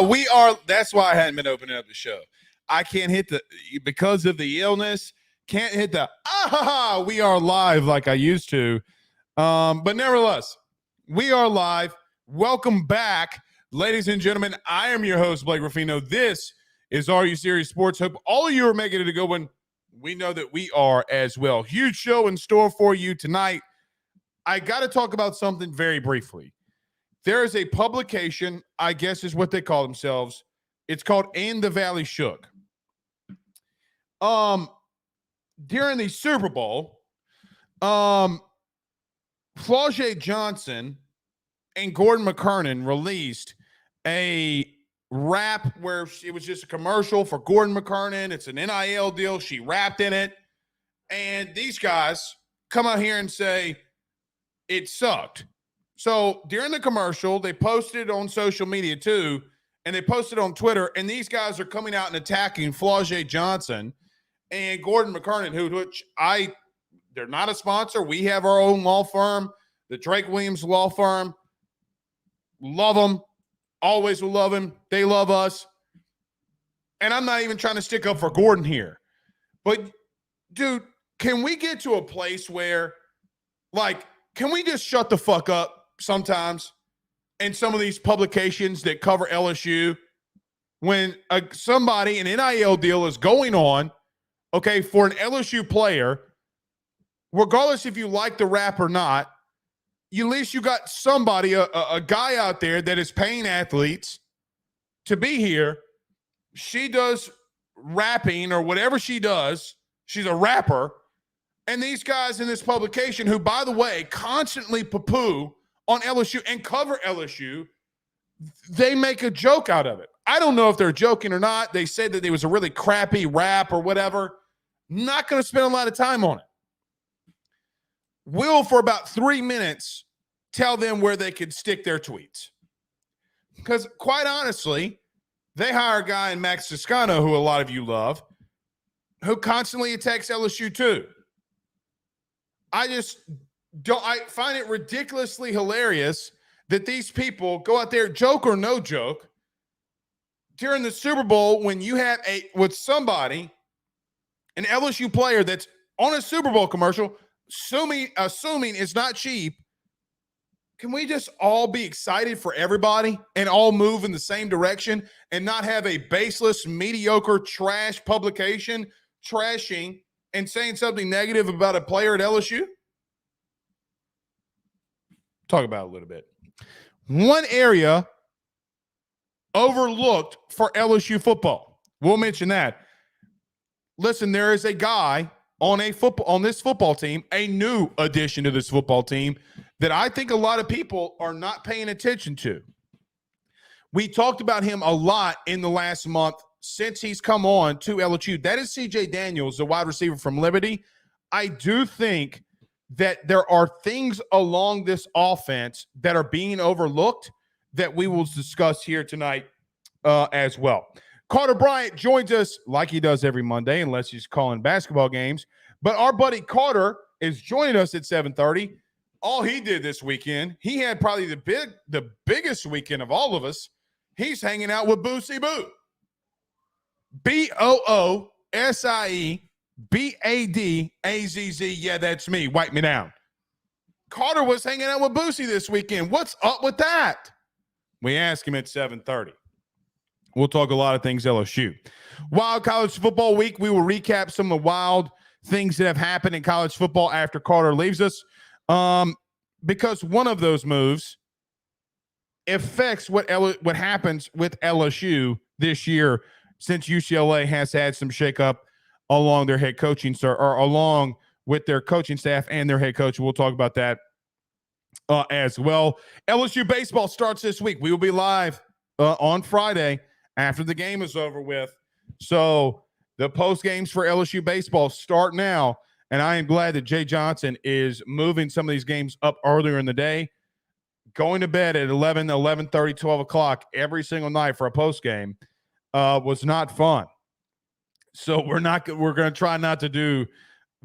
We are. That's why I hadn't been opening up the show. I can't hit because of the illness. Can't hit the we are live like I used to. But nevertheless, we are live. Welcome back, ladies and gentlemen. I am your host, Blake Ruffino. This is Are You Serious Sports. Hope all of you are making it a good one. We know that we are as well. Huge show in store for you tonight. I got to talk about something very briefly. There is a publication, I guess is what they call themselves. It's called And the Valley Shook. During the Super Bowl, Flau'jae Johnson and Gordon McKernan released a rap where it was just a commercial for Gordon McKernan. It's an NIL deal. She rapped in it. And these guys come out here and say it sucked. So during the commercial, they posted on social media too, and they posted on Twitter, and these guys are coming out and attacking Flau'jae Johnson and Gordon McKernan, they're not a sponsor. We have our own law firm, the Drake Williams Law Firm. Love them. Always will love him. They love us. And I'm not even trying to stick up for Gordon here. But, dude, can we get to a place where, can we just shut the fuck up sometimes in some of these publications that cover LSU when somebody, an NIL deal is going on, okay, for an LSU player, regardless if you like the rap or not, at least you got somebody, a guy out there that is paying athletes to be here. She does rapping or whatever she does. She's a rapper. And these guys in this publication who, by the way, constantly poo-poo on LSU and cover LSU, they make a joke out of it. I don't know if they're joking or not. They said that it was a really crappy rap or whatever. Not going to spend a lot of time on it. Will, for about 3 minutes, tell them where they could stick their tweets. Because, quite honestly, they hire a guy in Max Toscano, who a lot of you love, who constantly attacks LSU too. I find it ridiculously hilarious that these people go out there, joke or no joke, during the Super Bowl when you have an LSU player that's on a Super Bowl commercial, assuming it's not cheap. Can we just all be excited for everybody and all move in the same direction and not have a baseless, mediocre, trash publication trashing and saying something negative about a player at LSU? Talk about it a little bit. One area overlooked for LSU football. We'll mention that. Listen, there is a guy on this football team, a new addition to this football team, that I think a lot of people are not paying attention to. We talked about him a lot in the last month since he's come on to LSU. That is C.J. Daniels, the wide receiver from Liberty. I do think that there are things along this offense that are being overlooked that we will discuss here tonight as well. Carter Bryant joins us like he does every Monday, unless he's calling basketball games. But our buddy Carter is joining us at 7:30. All he did this weekend, he had probably the biggest weekend of all of us. He's hanging out with Boosie Boo. BOOSIEBADAZZ. Yeah, that's me. Wipe me down. Carter was hanging out with Boosie this weekend. What's up with that? We ask him at 7:30. We'll talk a lot of things LSU. Wild College Football Week. We will recap some of the wild things that have happened in college football after Carter leaves us. Because one of those moves affects what happens with LSU this year, since UCLA has had some shakeup along their head coaching or along with their coaching staff and their head coach. We'll talk about that as well. LSU baseball starts this week. We will be live on Friday after the game is over with. So the post games for LSU baseball start now. And I am glad that Jay Johnson is moving some of these games up earlier in the day. Going to bed at 11, 11:30, 12 o'clock every single night for a post game was not fun. So we're going to try not to do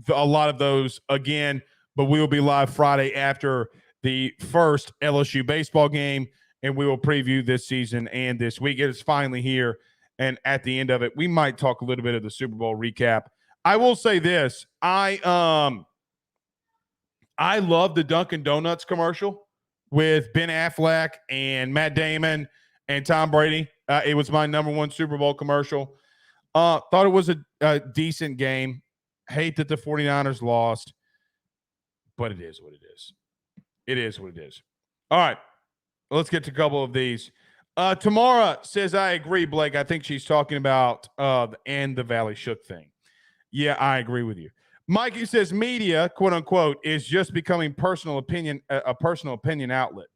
a lot of those again, but we will be live Friday after the first LSU baseball game. and we will preview this season and this week. It is finally here, and at the end of it, we might talk a little bit of the Super Bowl recap. I will say this: I love the Dunkin' Donuts commercial with Ben Affleck and Matt Damon and Tom Brady. It was my number one Super Bowl commercial. Thought it was a decent game. Hate that the 49ers lost, but it is what it is. It is what it is. All right, let's get to a couple of these. Tamara says, I agree, Blake. I think she's talking about and the Valley Shook thing. Yeah, I agree with you. Mikey says media, quote unquote, is just becoming a personal opinion outlet.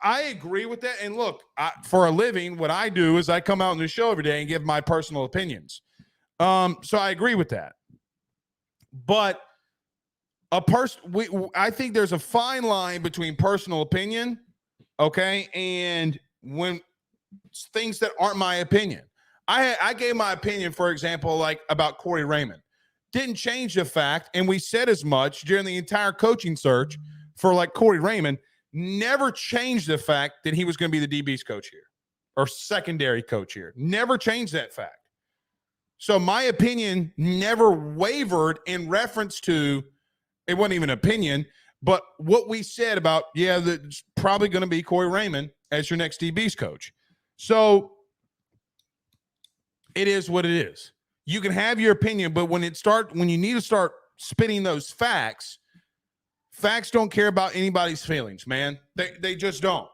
I agree with that. And look, for a living, what I do is I come out on the show every day and give my personal opinions. So I agree with that. But I think there's a fine line between personal opinion, okay, and when things that aren't my opinion. I gave my opinion, for example, like about Corey Raymond. Didn't change the fact, and we said as much during the entire coaching search for like Corey Raymond, never changed the fact that he was going to be the DB's coach here or secondary coach here. Never changed that fact. So my opinion never wavered in reference to, it wasn't even an opinion, but what we said about, it's probably going to be Corey Raymond as your next DB's coach. So it is what it is. You can have your opinion, but when you need to start spitting those facts don't care about anybody's feelings, man. They just don't.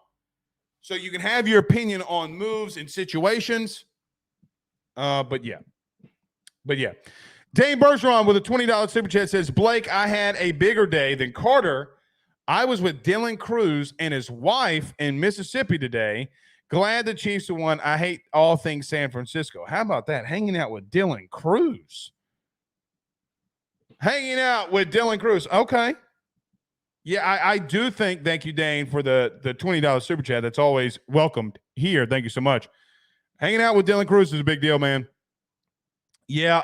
So you can have your opinion on moves and situations. But yeah. Dane Bergeron with a $20 super chat says, Blake, I had a bigger day than Carter. I was with Dylan Cruz and his wife in Mississippi today. Glad the Chiefs won. I hate all things San Francisco. How about that? Hanging out with Dylan Cruz. Okay. Yeah, I do think, thank you, Dane, for the $20 super chat. That's always welcomed here. Thank you so much. Hanging out with Dylan Cruz is a big deal, man. Yeah,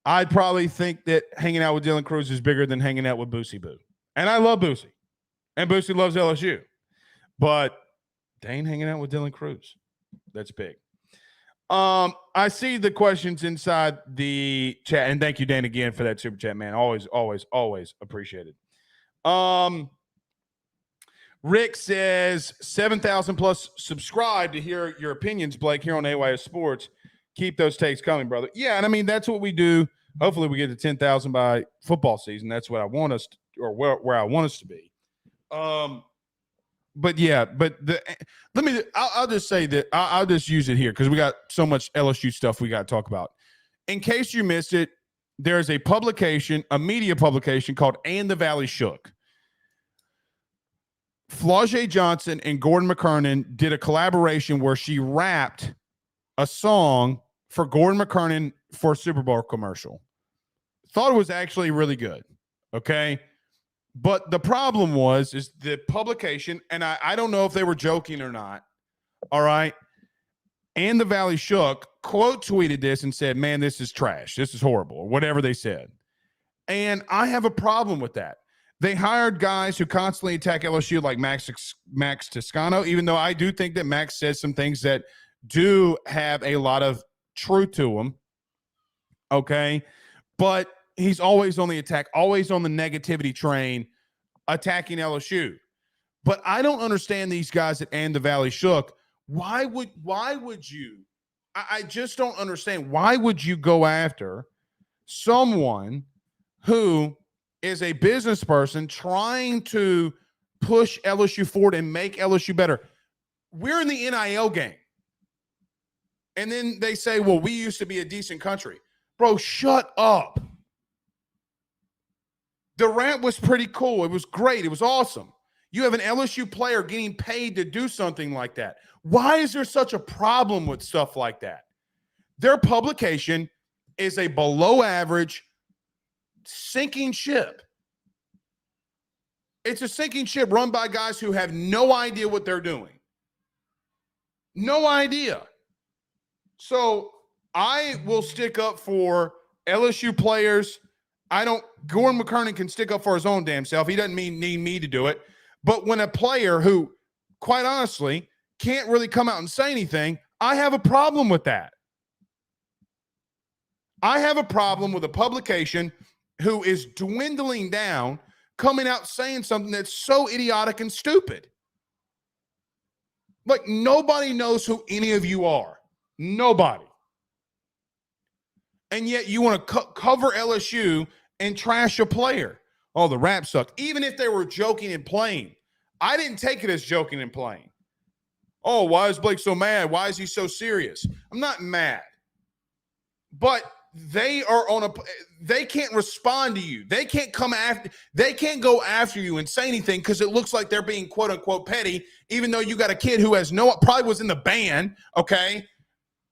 I'd probably think that hanging out with Dylan Cruz is bigger than hanging out with Boosie Boo. And I love Boosie. And Boosie loves LSU. But Dane hanging out with Dylan Cruz. That's big. I see the questions inside the chat. And thank you, Dane, again for that super chat, man. Always, always, always appreciate it. Rick says 7,000 plus subscribe to hear your opinions, Blake, here on AYS Sports. Keep those takes coming, brother. Yeah, and I mean, that's what we do. Hopefully we get to 10,000 by football season. That's what I want us to, or where I want us to be. But yeah, I'll just say that I'll just use it here because we got so much LSU stuff we got to talk about. In case you missed it, there's a publication, a media publication called And the Valley Shook. Flau'jae Johnson and Gordon McKernan did a collaboration where she rapped a song for Gordon McKernan for a Super Bowl commercial. Thought it was actually really good. Okay. But the problem is the publication, and I don't know if they were joking or not. All right. And the Valley Shook quote tweeted this and said, man, this is trash. This is horrible, or whatever they said. And I have a problem with that. They hired guys who constantly attack LSU like Max Toscano, even though I do think that Max says some things that do have a lot of truth to them. Okay. But he's always on the attack, always on the negativity train, attacking LSU. But I don't understand these guys at And the Valley Shook. Why would you? I just don't understand. Why would you go after someone who is a business person trying to push LSU forward and make LSU better? We're in the NIL game. And then they say, well, we used to be a decent country. Bro, shut up. The rant was pretty cool. It was great. It was awesome. You have an LSU player getting paid to do something like that. Why is there such a problem with stuff like that? Their publication is a below average sinking ship. It's a sinking ship run by guys who have no idea what they're doing. No idea. So I will stick up for LSU players. Gordon McKernan can stick up for his own damn self. He doesn't need me to do it. But when a player who, quite honestly, can't really come out and say anything, I have a problem with that. I have a problem with a publication who is dwindling down, coming out saying something that's so idiotic and stupid. Like, nobody knows who any of you are. Nobody. And yet you want to cover LSU and trash a player. Oh, the rap sucked. Even if they were joking and playing. I didn't take it as joking and playing. Oh, why is Blake so mad? Why is he so serious? I'm not mad. But they can't respond to you. They can't go after you and say anything because it looks like they're being quote unquote petty, even though you got a kid who probably was in the band, okay?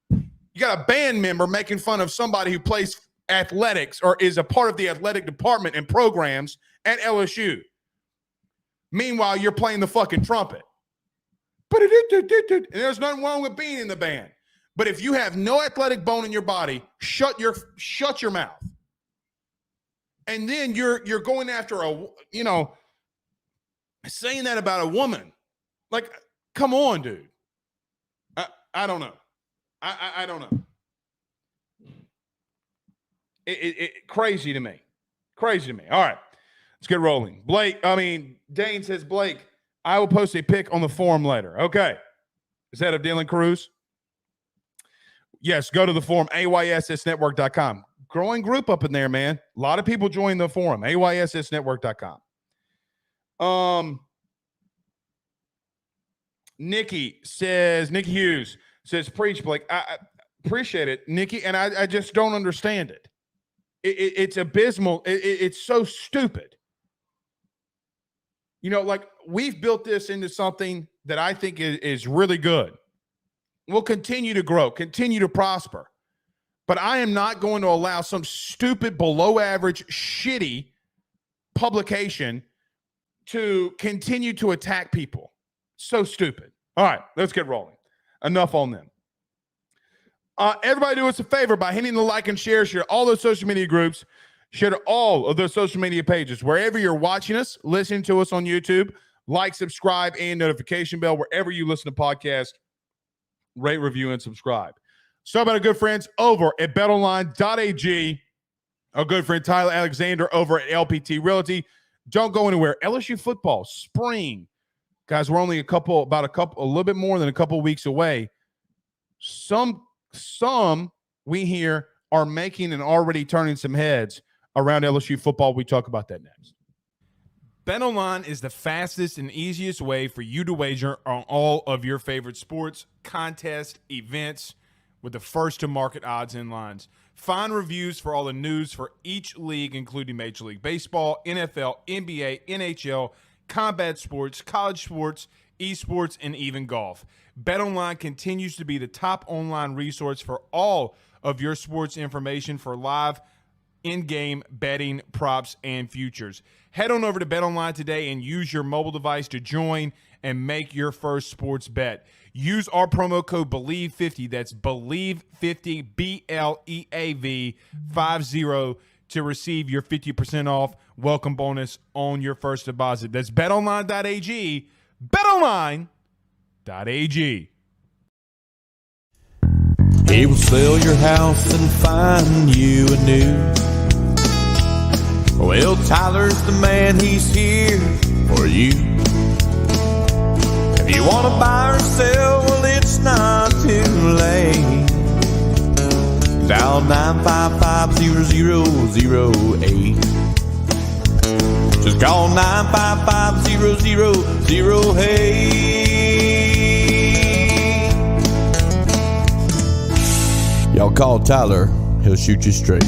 You got a band member making fun of somebody who plays athletics or is a part of the athletic department and programs at LSU. Meanwhile, you're playing the fucking trumpet. And there's nothing wrong with being in the band. But if you have no athletic bone in your body, shut your mouth. And then you're going after saying that about a woman. Like, come on, dude. I don't know. I don't know. It crazy to me. Crazy to me. All right, let's get rolling. Dane says, Blake, I will post a pic on the forum later. Okay. Is that of Dylan Cruz? Yes, go to the forum, ayssnetwork.com. Growing group up in there, man. A lot of people join the forum, ayssnetwork.com. Nikki Hughes says, preach, Blake. I appreciate it, Nikki, and I just don't understand it. It's abysmal. It's so stupid. Like, we've built this into something that I think is really good. We'll continue to grow, continue to prosper. But I am not going to allow some stupid, below average, shitty publication to continue to attack people. So stupid. All right, let's get rolling. Enough on them. Everybody do us a favor by hitting the like and share all those social media groups, share to all of those social media pages. Wherever you're watching us, listening to us on YouTube, like, subscribe, and notification bell. Wherever you listen to podcasts, rate, review, and subscribe. So about our good friends over at betonline.ag, our good friend Tyler Alexander over at LPT Realty. Don't go anywhere. LSU football, spring. Guys, we're only a little bit more than a couple weeks away. Some we hear are making and already turning some heads around LSU football. We talk about that next. BetOnline is the fastest and easiest way for you to wager on all of your favorite sports, contests, events with the first-to-market odds and lines. Find reviews for all the news for each league, including Major League Baseball, NFL, NBA, NHL, combat sports, college sports, esports, and even golf. BetOnline continues to be the top online resource for all of your sports information for live in-game betting, props, and futures. Head on over to BetOnline today and use your mobile device to join and make your first sports bet. Use our promo code BELIEVE50, that's BELIEVE50, BLEAV 50, to receive your 50% off welcome bonus on your first deposit. That's betonline.ag, betonline.ag. He will sell your house and find you a new. Well, Tyler's the man, he's here for you. If you want to buy or sell, well, it's not too late. Dial 955-0008. Just call 955-0008. Y'all call Tyler, he'll shoot you straight.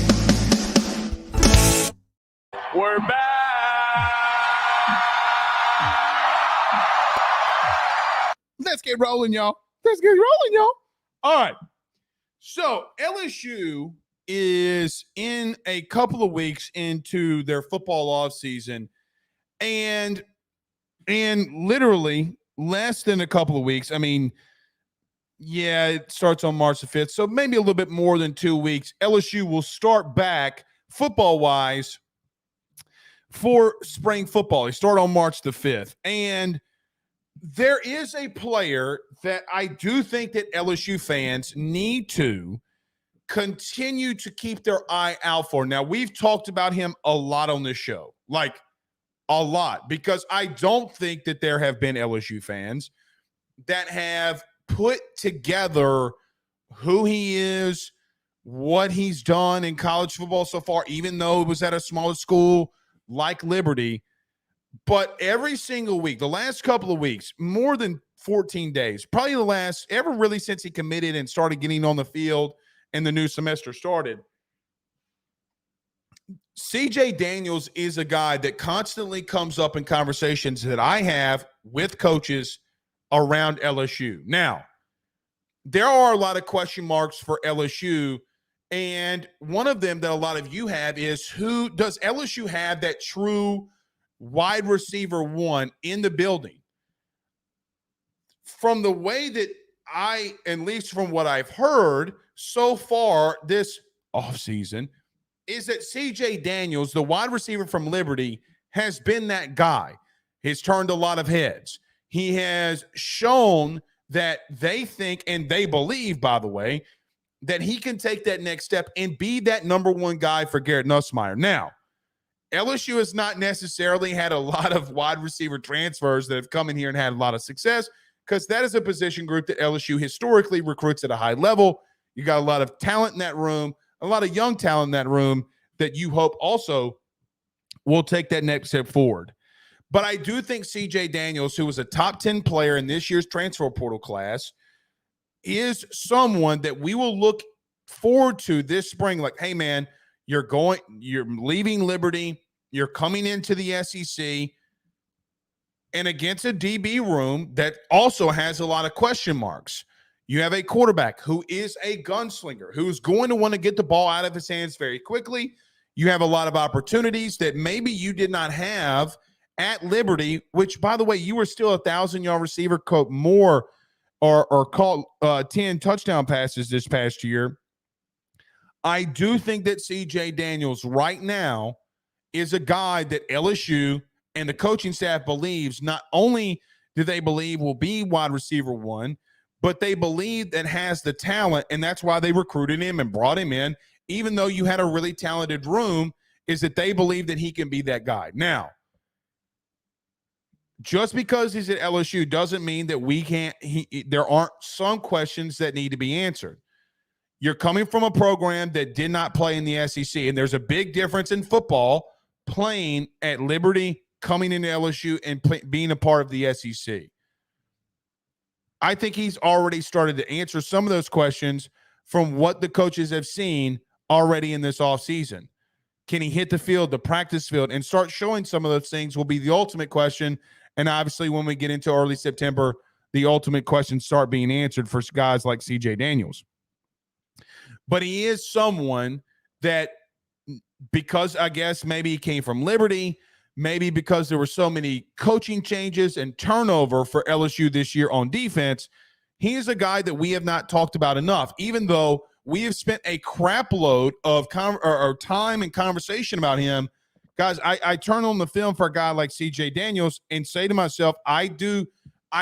We're back. Let's get rolling, y'all. All right. So LSU is in a couple of weeks into their football offseason, and literally less than a couple of weeks. I mean, yeah, it starts on March the 5th, so maybe a little bit more than 2 weeks. LSU will start back football-wise for spring football. He started on March the 5th. And there is a player that I do think that LSU fans need to continue to keep their eye out for. Now, we've talked about him a lot on this show, like a lot, because I don't think that there have been LSU fans that have put together who he is, what he's done in college football so far, even though it was at a smaller school like Liberty. But every single week, the last couple of weeks, more than 14 days, probably the last ever really since he committed and started getting on the field and the new semester started, CJ Daniels is a guy that constantly comes up in conversations that I have with coaches around LSU. Now, there are a lot of question marks for LSU, and one of them that a lot of you have is, who does LSU have that true wide receiver one in the building? From the way that at least from what I've heard so far this offseason, is that CJ Daniels, the wide receiver from Liberty, has been that guy. He's turned a lot of heads. He has shown that they think, and they believe, by the way, that he can take that next step and be that number one guy for Garrett Nussmeier. Now, LSU has not necessarily had a lot of wide receiver transfers that have come in here and had a lot of success, because that is a position group that LSU historically recruits at a high level. You got a lot of talent in that room, a lot of young talent in that room that you hope also will take that next step forward. But I do think CJ Daniels, who was a top 10 player in this year's transfer portal class, is someone that we will look forward to this spring. Like, hey, man, you're leaving Liberty, you're coming into the SEC, and against a DB room that also has a lot of question marks. You have a quarterback who is a gunslinger, who's going to want to get the ball out of his hands very quickly. You have a lot of opportunities that maybe you did not have at Liberty, which, by the way, you were still 1,000-yard receiver, caught more or caught 10 touchdown passes this past year. I do think that CJ Daniels right now is a guy that LSU and the coaching staff believes not only do they believe will be wide receiver one, but they believe that has the talent, and that's why they recruited him and brought him in, even though you had a really talented room, is that they believe that he can be that guy. Now, just because he's at LSU doesn't mean that we can't there aren't some questions that need to be answered. You're coming from a program that did not play in the SEC, and there's a big difference in football playing at Liberty, coming into LSU, and being a part of the SEC. I think he's already started to answer some of those questions from what the coaches have seen already in this offseason. Can he hit the field, the practice field, and start showing some of those things will be the ultimate question. And obviously, when we get into early September, the ultimate questions start being answered for guys like CJ Daniels. But he is someone that, because I guess maybe he came from Liberty, maybe because there were so many coaching changes and turnover for LSU this year on defense, he is a guy that we have not talked about enough, even though we have spent a crap load of time and conversation about him. Guys, I turn on the film for a guy like CJ Daniels and say to myself, I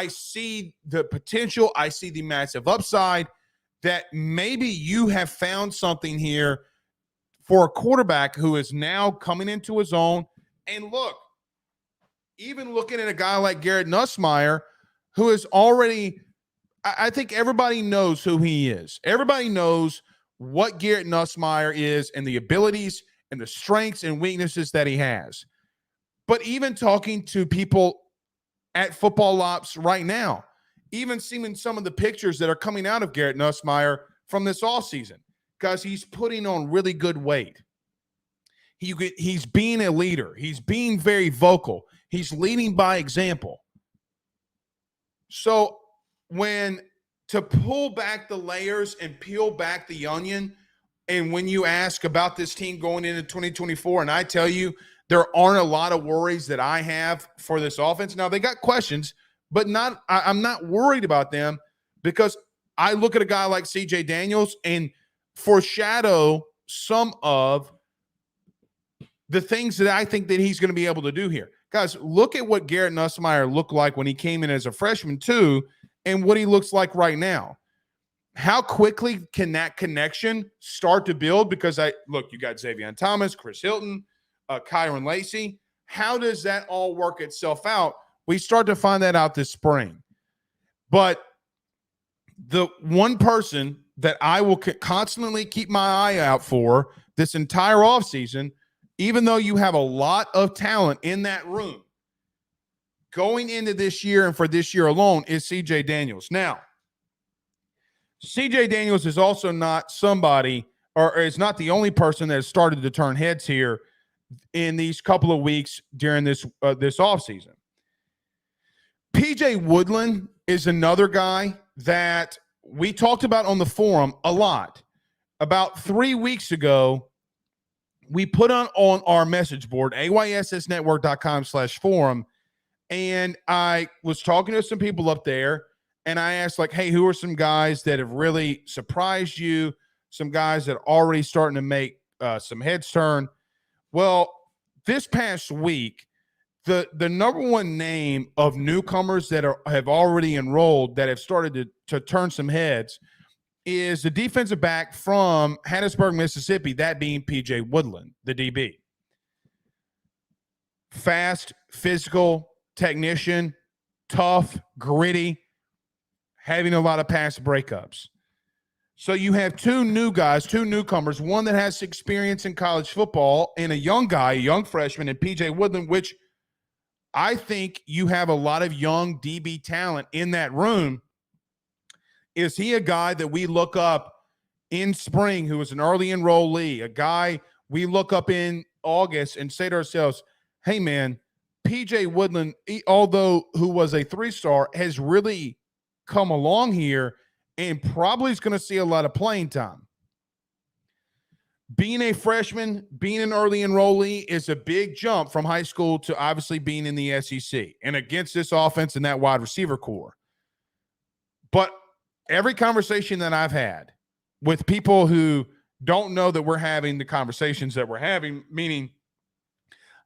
see the potential, I see the massive upside, that maybe you have found something here for a quarterback who is now coming into his own. And look, even looking at a guy like Garrett Nussmeier, who is already, I think everybody knows who he is. Everybody knows what Garrett Nussmeier is and the abilities and the strengths and weaknesses that he has. But even talking to people at Football Ops right now, even seeing some of the pictures that are coming out of Garrett Nussmeier from this offseason, because he's putting on really good weight. He's being a leader. He's being very vocal. He's leading by example. So to pull back the layers and peel back the onion, and when you ask about this team going into 2024, and I tell you, there aren't a lot of worries that I have for this offense. Now, they got questions, but I'm not worried about them, because I look at a guy like CJ Daniels and foreshadow some of the things that I think that he's going to be able to do here. Guys, look at what Garrett Nussmeier looked like when he came in as a freshman too, and what he looks like right now. How quickly can that connection start to build? Because you got Xavier Thomas, Chris Hilton, Kyron Lacey. How does that all work itself out? We start to find that out this spring. But the one person that I will constantly keep my eye out for this entire offseason, even though you have a lot of talent in that room going into this year and for this year alone, is CJ Daniels. Now, CJ Daniels is also not somebody, or is not the only person that has started to turn heads here in these couple of weeks during this offseason. PJ Woodland is another guy that we talked about on the forum a lot. About 3 weeks ago, we put on our message board, ayssnetwork.com/forum, and I was talking to some people up there, and I asked, like, hey, who are some guys that have really surprised you, some guys that are already starting to make some heads turn? Well, this past week, the number one name of newcomers that have already enrolled that have started to turn some heads is the defensive back from Hattiesburg, Mississippi, that being PJ Woodland, the DB. Fast, physical, technician, tough, gritty, having a lot of pass breakups. So you have two new guys, two newcomers, one that has experience in college football and a young guy, a young freshman, and PJ Woodland, which I think you have a lot of young DB talent in that room. Is he a guy that we look up in spring who is an early enrollee, a guy we look up in August and say to ourselves, hey, man, PJ Woodland, although who was a 3-star, has really come along here and probably is going to see a lot of playing time. Being a freshman, being an early enrollee is a big jump from high school to obviously being in the SEC and against this offense and that wide receiver core. But every conversation that I've had with people who don't know that we're having the conversations that we're having, meaning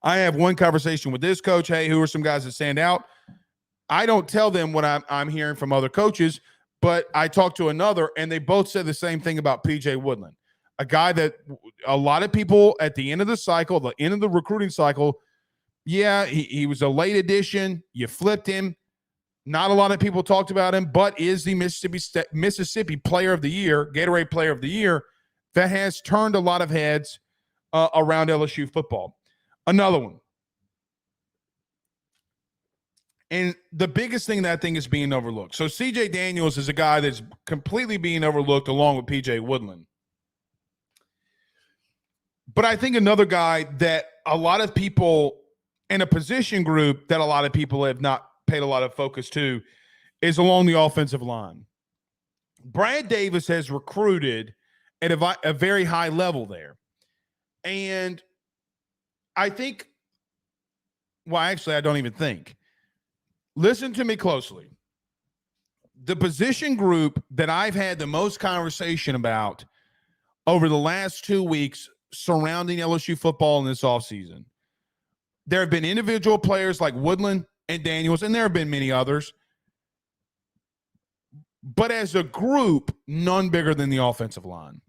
I have one conversation with this coach, hey, who are some guys that stand out? I don't tell them what I'm hearing from other coaches, but I talked to another, and they both said the same thing about PJ Woodland, a guy that a lot of people at the end of the cycle, the end of the recruiting cycle, yeah, he was a late addition. You flipped him. Not a lot of people talked about him, but is the Mississippi Player of the Year, Gatorade Player of the Year, that has turned a lot of heads around LSU football. Another one. And the biggest thing that thing is being overlooked. So CJ Daniels is a guy that's completely being overlooked along with PJ Woodland. But I think another guy that a lot of people in a position group that a lot of people have not paid a lot of focus to is along the offensive line. Bryant Davis has recruited at a very high level there. And I think, well, actually, I don't even think. Listen to me closely. The position group that I've had the most conversation about over the last 2 weeks surrounding LSU football in this offseason, there have been individual players like Woodland and Daniels, and there have been many others. But as a group, none bigger than the offensive line.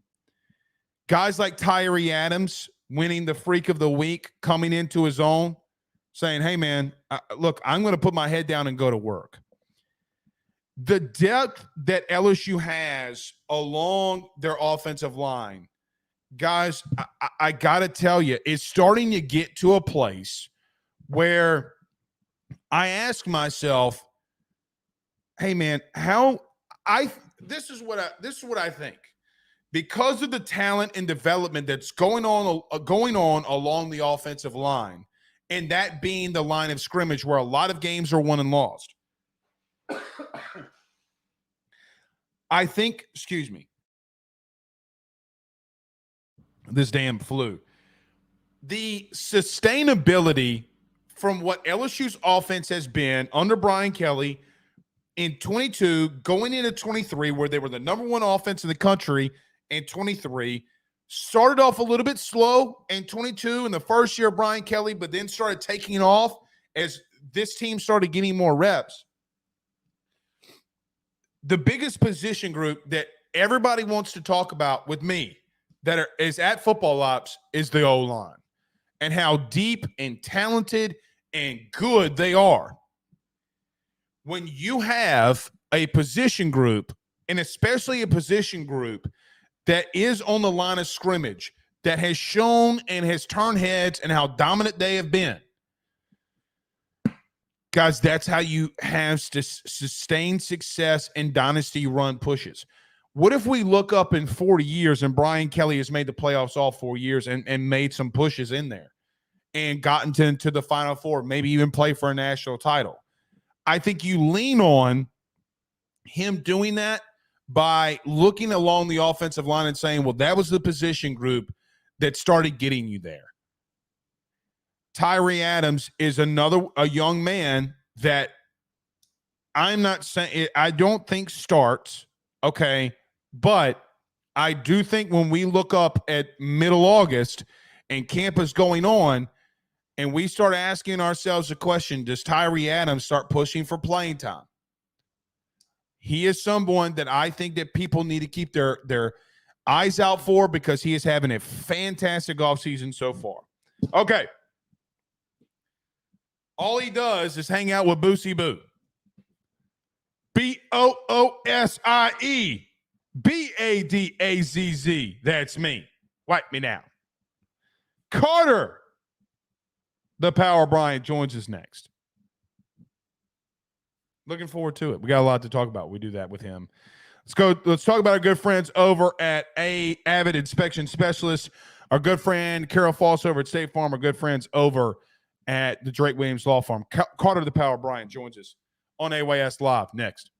Guys like Tyree Adams winning the Freak of the Week, coming into his own, saying, hey, man, look, I'm going to put my head down and go to work. The depth that LSU has along their offensive line, guys, I got to tell you, it's starting to get to a place where I ask myself, hey, man, this is what I think. Because of the talent and development that's going on along the offensive line, and that being the line of scrimmage where a lot of games are won and lost. I think, excuse me, this damn flu. The sustainability from what LSU's offense has been under Brian Kelly in 22, going into 23, where they were the number one offense in the country in 23, Started off a little bit slow in 22 in the first year of Brian Kelly, but then started taking off as this team started getting more reps. The biggest position group that everybody wants to talk about with me is at Football Ops is the O-line and how deep and talented and good they are. When you have a position group, and especially a position group that is on the line of scrimmage, that has shown and has turned heads and how dominant they have been, guys, that's how you have sustained success in dynasty run pushes. What if we look up in 40 years and Brian Kelly has made the playoffs all 4 years and made some pushes in there and gotten to the Final Four, maybe even play for a national title? I think you lean on him doing that by looking along the offensive line and saying, well, that was the position group that started getting you there. Tyree Adams is a young man that I'm not saying, I don't think starts, okay, but I do think when we look up at middle August and camp is going on and we start asking ourselves the question, does Tyree Adams start pushing for playing time? He is someone that I think that people need to keep their eyes out for because he is having a fantastic offseason so far. Okay. All he does is hang out with Boosie Boo. Boosie Badazz. That's me. Wipe me now. Carter, the Power Bryant, joins us next. Looking forward to it. We got a lot to talk about. We do that with him. Let's talk about our good friends over at Avid Inspection Specialists. Our good friend Carol Foss over at State Farm. Our good friends over at the Drake Williams Law Firm. Carter the Power Bryant joins us on AYS Live next.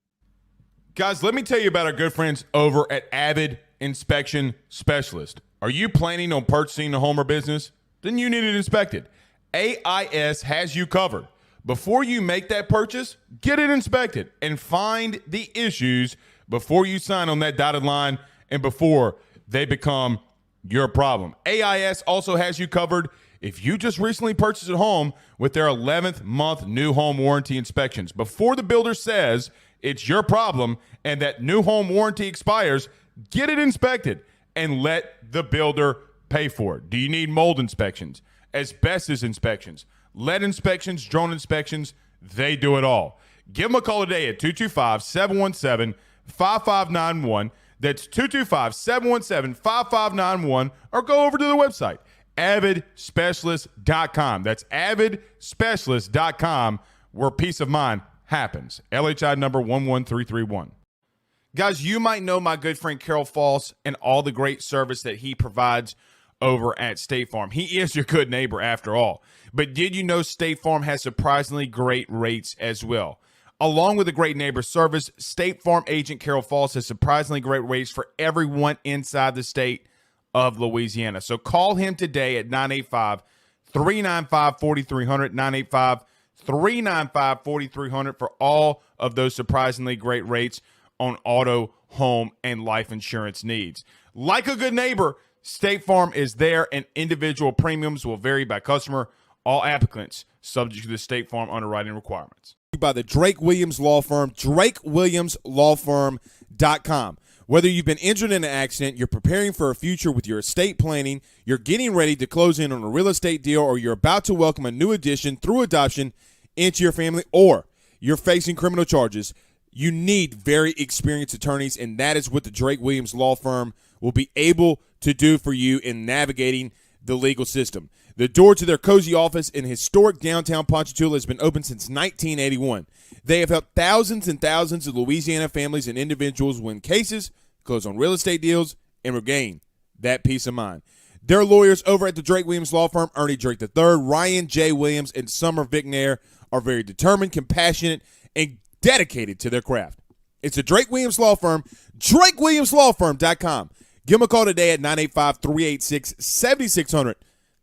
Guys, let me tell you about our good friends over at Avid Inspection Specialist. Are you planning on purchasing a home or business? Then you need it inspected. AIS has you covered. Before you make that purchase, get it inspected and find the issues before you sign on that dotted line and before they become your problem. AIS also has you covered if you just recently purchased a home with their 11th month new home warranty inspections. Before the builder says it's your problem and that new home warranty expires, get it inspected and let the builder pay for it. Do you need mold inspections, asbestos inspections, lead inspections, drone inspections? They do it all. Give them a call today at 225-717-5591. That's 225-717-5591, or go over to the website, avidspecialist.com. That's avidspecialist.com, where peace of mind happens. LHI number 11331. Guys, you might know my good friend Carol Foss and all the great service that he provides over at State Farm. He is your good neighbor after all. But did you know State Farm has surprisingly great rates as well? Along with the great neighbor service, State Farm agent Carol Foss has surprisingly great rates for everyone inside the state of Louisiana. So call him today at 985-395-4300, 985-395-4300 for all of those surprisingly great rates on auto, home, and life insurance needs. Like a good neighbor, State Farm is there, and individual premiums will vary by customer. All applicants subject to the State Farm underwriting requirements. By the Drake Williams Law Firm, drakewilliamslawfirm.com. Whether you've been injured in an accident, you're preparing for a future with your estate planning, you're getting ready to close in on a real estate deal, or you're about to welcome a new addition through adoption into your family, or you're facing criminal charges, you need very experienced attorneys, and that is what the Drake Williams Law Firm will be able to do for you in navigating the legal system. The door to their cozy office in historic downtown Ponchatoula has been open since 1981. They have helped thousands and thousands of Louisiana families and individuals win cases, close on real estate deals, and regain that peace of mind. Their lawyers over at the Drake Williams Law Firm, Ernie Drake III, Ryan J. Williams, and Summer Vignair, are very determined, compassionate, and dedicated to their craft. It's the Drake Williams Law Firm, drakewilliamslawfirm.com. Give them a call today at 985-386-7600.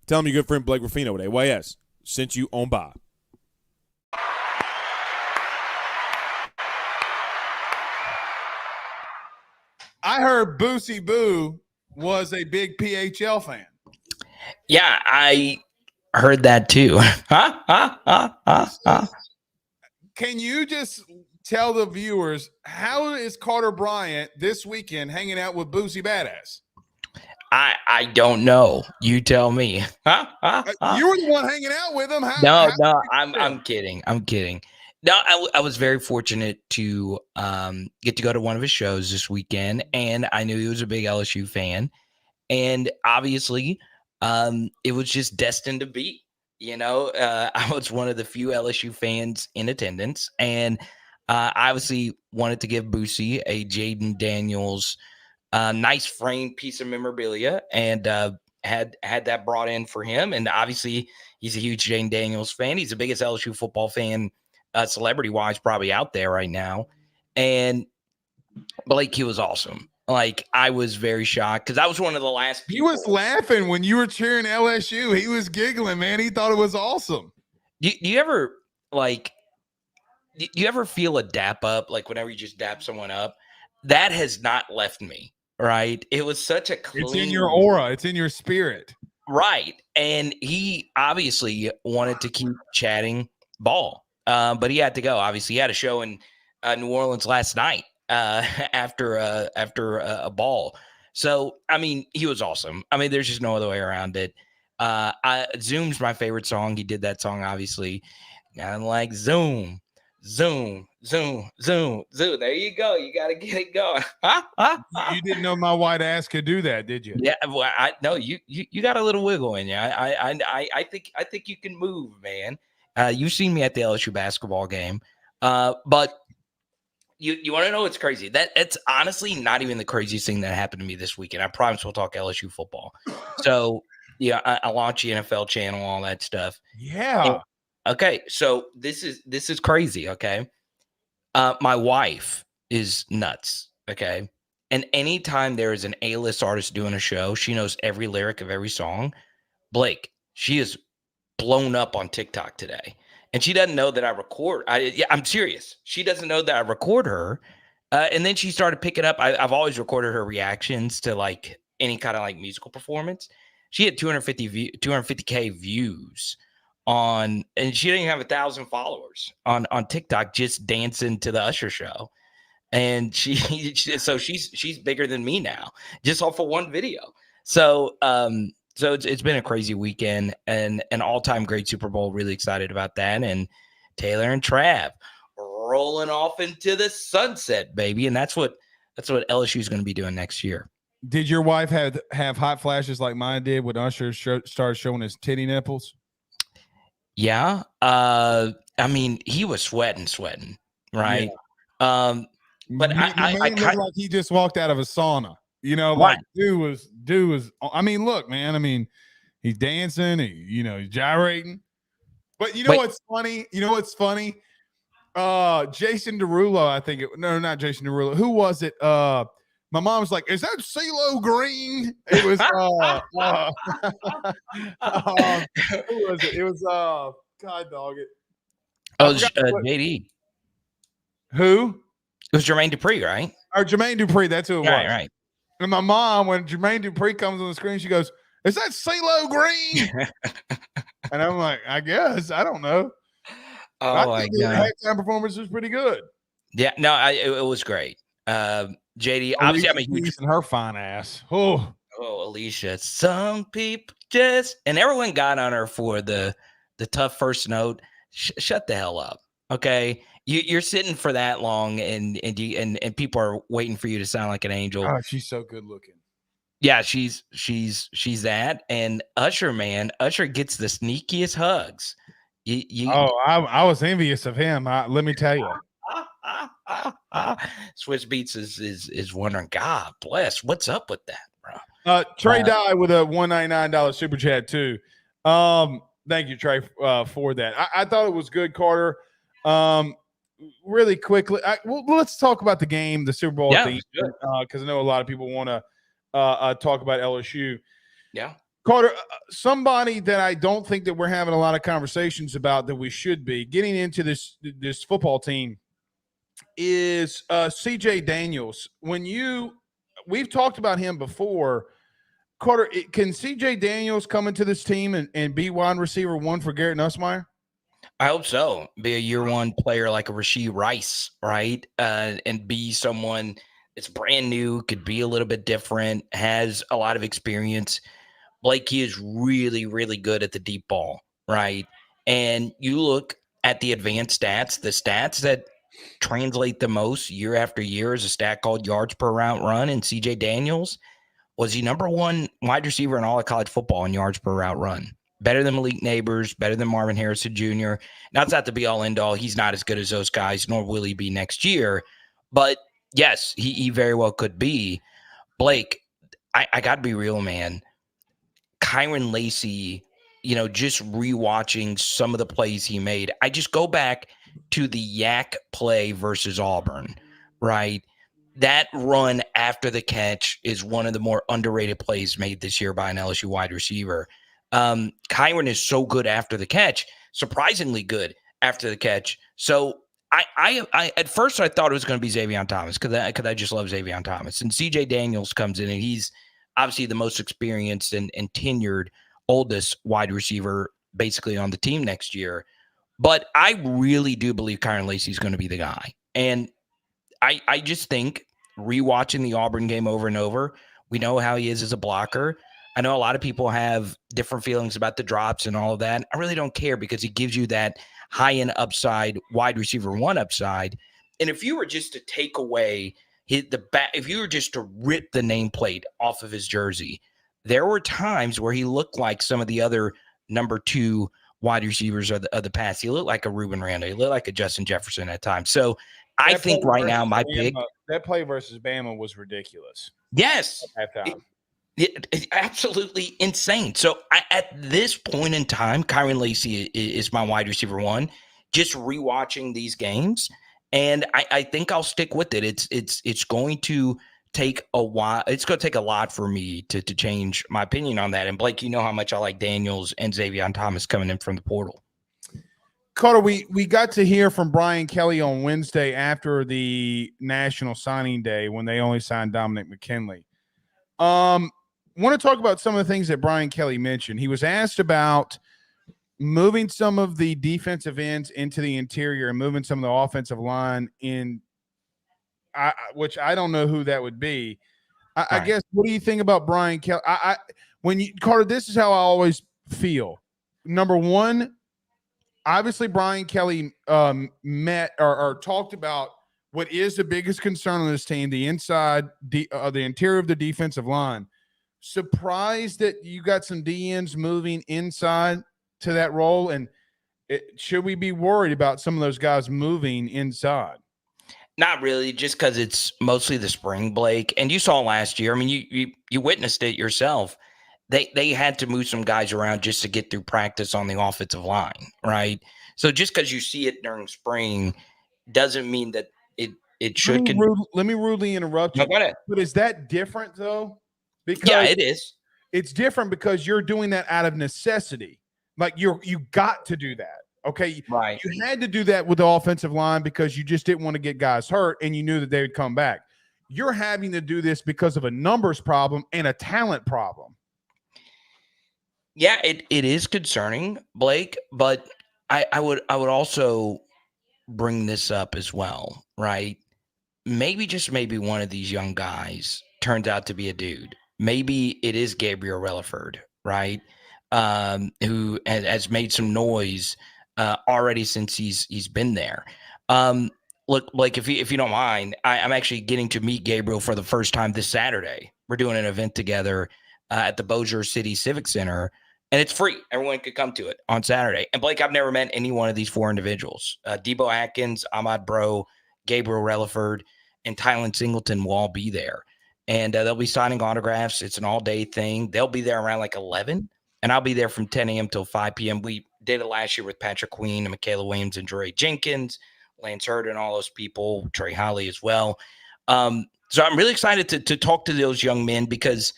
Tell them your good friend Blake Ruffino at AYS sent you on by. I heard Boosie Boo was a big PHL fan. Yeah, I heard that too. Can you just tell the viewers, how is Carter Bryant this weekend hanging out with Boosie Badass? I don't know. You tell me. You were the one hanging out with him. No, I'm kidding. I'm kidding. No, I was very fortunate to get to go to one of his shows this weekend, and I knew he was a big LSU fan, and obviously, it was just destined to be. I was one of the few LSU fans in attendance, and I obviously wanted to give Boosie a Jaden Daniels nice framed piece of memorabilia, and had that brought in for him. And obviously, he's a huge Jaden Daniels fan. He's the biggest LSU football fan, celebrity-wise, probably out there right now. And Blake, he was awesome. Like, I was very shocked because I was one of the last people. He was laughing when you were cheering LSU. He was giggling, man. He thought it was awesome. Do you ever, like, do you ever feel a dap up, like whenever you just dap someone up? That has not left me, right? It was such a clean... It's in your aura. It's in your spirit. Right. And he obviously wanted to keep chatting ball, but he had to go. Obviously, he had a show in New Orleans last night after a ball. So, I mean, he was awesome. I mean, there's just no other way around it. Zoom's my favorite song. He did that song, obviously. Kind of like Zoom. Zoom. There you go. You got to get it going. You didn't know my white ass could do that, did you? Yeah, well, I know you got a little wiggle in you. I think you can move, man. You've seen me at the LSU basketball game, but you want to know what's crazy? It's honestly not even the craziest thing that happened to me this weekend. I promise we'll talk LSU football. So yeah, I launched the NFL channel, all that stuff. Yeah. And, okay, so this is crazy. Okay, my wife is nuts. Okay. And anytime there is an A-list artist doing a show, she knows every lyric of every song. Blake, she is blown up on TikTok today. And she doesn't know that I record. I'm serious. She doesn't know that I record her. And then she started picking up. I've always recorded her reactions to like any kind of like musical performance. She had 250K views on, and she didn't even have 1,000 followers on TikTok just dancing to the Usher show. And so she's bigger than me now, just off of one video. So it's been a crazy weekend and an all-time great Super Bowl. Really excited about that. And Taylor and Trav rolling off into the sunset, baby. And that's what LSU is going to be doing next year. Did your wife have hot flashes like mine did when Usher started showing his titty nipples? Yeah. I mean, he was sweating, right? Yeah. But I looked like he just walked out of a sauna. Like dude was. I mean, look, man. I mean, he's dancing. He's gyrating. But what's funny? Jason Derulo, I think. Not Jason Derulo. Who was it? My mom was like, "Is that CeeLo Green?" It was. Who was it? It was. God dog it. Oh, JD. Who? It was Jermaine Dupri, right? Or Jermaine Dupri, that's who it was. Right. And my mom, when Jermaine Dupri comes on the screen, she goes, "Is that CeeLo Green?" And I'm like, "I guess. I don't know." Oh my God. The halftime performance was pretty good. Yeah, no, it was great. JD, obviously, I'm a huge and her fine ass. Oh, Alicia. Some people just, and everyone got on her for the tough first note. Shut the hell up, okay? You're sitting for that long, and people are waiting for you to sound like an angel. Oh, she's so good looking. Yeah, she's that. And Usher, man, Usher gets the sneakiest hugs. I was envious of him. Let me tell you. Swiss Beats is wondering, God bless, what's up with that, bro? Trey Dye with a $199 super chat too. Thank you, Trey, for that. I thought it was good, Carter. Really quickly, let's talk about the game, the Super Bowl, because I know a lot of people want to talk about LSU. Yeah, Carter, somebody that I don't think that we're having a lot of conversations about that we should be getting into this football team is CJ Daniels. We've talked about him before, Carter, can CJ Daniels come into this team and be wide receiver 1 for Garrett Nussmeier? I hope so. Be a year one player like a Rashee Rice, right? And be someone that's brand new, could be a little bit different, has a lot of experience. Blake, he is really, really good at the deep ball, right? And you look at the advanced stats, the stats that translate the most year after year is a stat called yards per route run. And CJ Daniels was he number one wide receiver in all of college football in yards per route run. Better than Malik Neighbors, better than Marvin Harrison Jr. Now, it's not the be all end all. He's not as good as those guys, nor will he be next year. But yes, he very well could be. Blake, I got to be real, man. Kyron Lacey, just rewatching some of the plays he made, I just go back to the Yak play versus Auburn, right? That run after the catch is one of the more underrated plays made this year by an LSU wide receiver. Kyron is so good after the catch, surprisingly good after the catch. So I at first I thought it was going to be Xavier Thomas because I just love Xavier Thomas. And CJ Daniels comes in and he's obviously the most experienced and tenured oldest wide receiver basically on the team next year. But I really do believe Kyron Lacey is going to be the guy. And I just think rewatching the Auburn game over and over, we know how he is as a blocker. I know a lot of people have different feelings about the drops and all of that. I really don't care because he gives you that high-end upside, wide receiver 1 upside. And if you were just to take away if you were just to rip the nameplate off of his jersey, there were times where he looked like some of the other number 2 wide receivers of the past. He looked like a Ruben Randall. He looked like a Justin Jefferson at times. So I think right now my pick. That play versus Bama was ridiculous. Yes. At that time. It's absolutely insane. So at this point in time, Kyron Lacey is my wide receiver 1. Just rewatching these games, and I think I'll stick with it. It's going to take a while. It's going to take a lot for me to change my opinion on that. And Blake, you know how much I like Daniels and Xavier Thomas coming in from the portal. Carter, we got to hear from Brian Kelly on Wednesday after the National Signing Day when they only signed Dominic McKinley. Want to talk about some of the things that Brian Kelly mentioned. He was asked about moving some of the defensive ends into the interior and moving some of the offensive line in, which I don't know who that would be. I guess, what do you think about Brian Kelly? Carter, this is how I always feel. Number one, obviously Brian Kelly met or talked about what is the biggest concern on this team, the inside, the interior of the defensive line. Surprised that you got some DNs moving inside to that role, and should we be worried about some of those guys moving inside? Not really, just because it's mostly the spring, Blake. And you saw last year. I mean, you witnessed it yourself. They had to move some guys around just to get through practice on the offensive line, right? So just because you see it during spring doesn't mean that it should. Let me rudely interrupt you. No, but is that different though? Because yeah, it is. It's different because you're doing that out of necessity. Like you got to do that. Okay. Right. You had to do that with the offensive line because you just didn't want to get guys hurt and you knew that they would come back. You're having to do this because of a numbers problem and a talent problem. Yeah, it is concerning, Blake, but I would also bring this up as well, right? Maybe just maybe one of these young guys turns out to be a dude. Maybe it is Gabriel Relaford, right? Who has made some noise already since he's been there. Look, like if you don't mind, I'm actually getting to meet Gabriel for the first time this Saturday. We're doing an event together at the Bossier City Civic Center, and it's free. Everyone could come to it on Saturday. And Blake, I've never met any one of these 4 individuals. Debo Atkins, Ahmad Bro, Gabriel Relaford, and Tylen Singleton will all be there. And they'll be signing autographs. It's an all-day thing. They'll be there around like 11, and I'll be there from 10 a.m. till 5 p.m. We did it last year with Patrick Queen and Michaela Williams and Dre Jenkins, Lance Hurd and all those people, Trey Holly as well. So I'm really excited to talk to those young men because,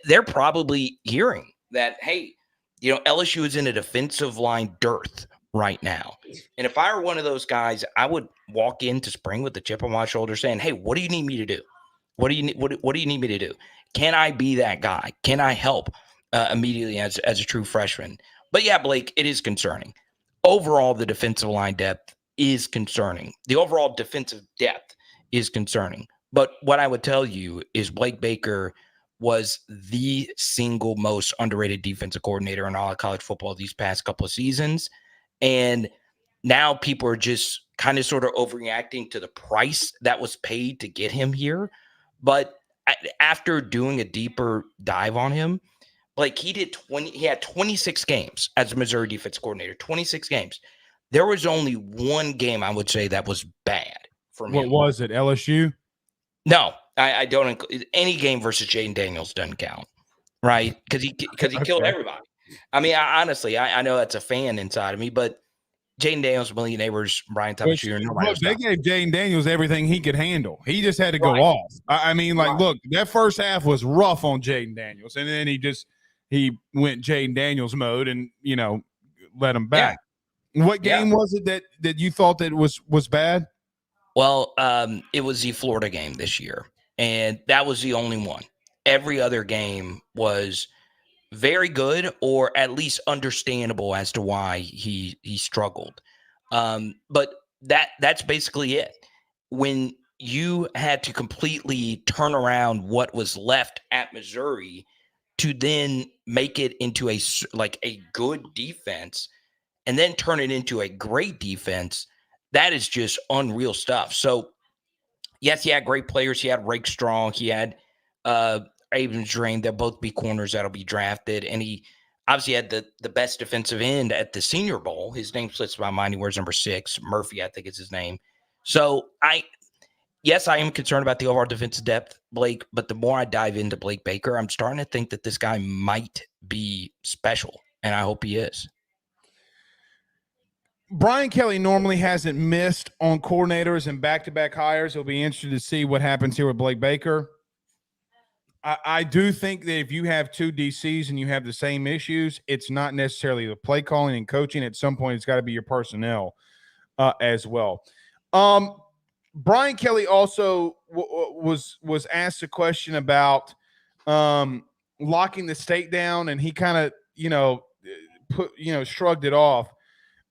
they're probably hearing that, hey, LSU is in a defensive line dearth right now. And if I were one of those guys, I would walk into spring with the chip on my shoulder saying, hey, what do you need me to do? What do you need? What do you need me to do? Can I be that guy? Can I help immediately as a true freshman? But yeah, Blake, it is concerning. Overall, the defensive line depth is concerning. The overall defensive depth is concerning. But what I would tell you is Blake Baker was the single most underrated defensive coordinator in all of college football these past couple of seasons. And now people are just kind of sort of overreacting to the price that was paid to get him here. But after doing a deeper dive on him, like he had 26 games as a Missouri defense coordinator, 26 games. There was only one game I would say that was bad for me. What was it? LSU? No, I don't include any game versus Jaden Daniels doesn't count, right? Because he killed everybody. I mean, honestly, I know that's a fan inside of me, but Jaden Daniels, Million Neighbors, Bryant Thomas Jr. Look, they gave Jaden Daniels everything he could handle. He just had to go off. I mean, look, that first half was rough on Jaden Daniels, and then he went Jaden Daniels mode and let him back. Yeah. What game was it that you thought that was bad? Well, it was the Florida game this year, and that was the only one. Every other game was very good, or at least understandable as to why he struggled. But that's basically it. When you had to completely turn around what was left at Missouri to then make it into a good defense and then turn it into a great defense, that is just unreal stuff. So, yes, he had great players. He had Rake Strong. He had Abrams Drain. They'll both be corners that'll be drafted. And he obviously had the best defensive end at the Senior Bowl. His name slips my mind. He wears number 6. Murphy, I think is his name. So, I am concerned about the overall defensive depth, Blake. But the more I dive into Blake Baker, I'm starting to think that this guy might be special. And I hope he is. Brian Kelly normally hasn't missed on coordinators and back-to-back hires. It'll be interesting to see what happens here with Blake Baker. I do think that if you have 2 DCs and you have the same issues, it's not necessarily the play calling and coaching. At some point, it's got to be your personnel as well. Brian Kelly also was asked a question about locking the state down, and he kind of shrugged it off.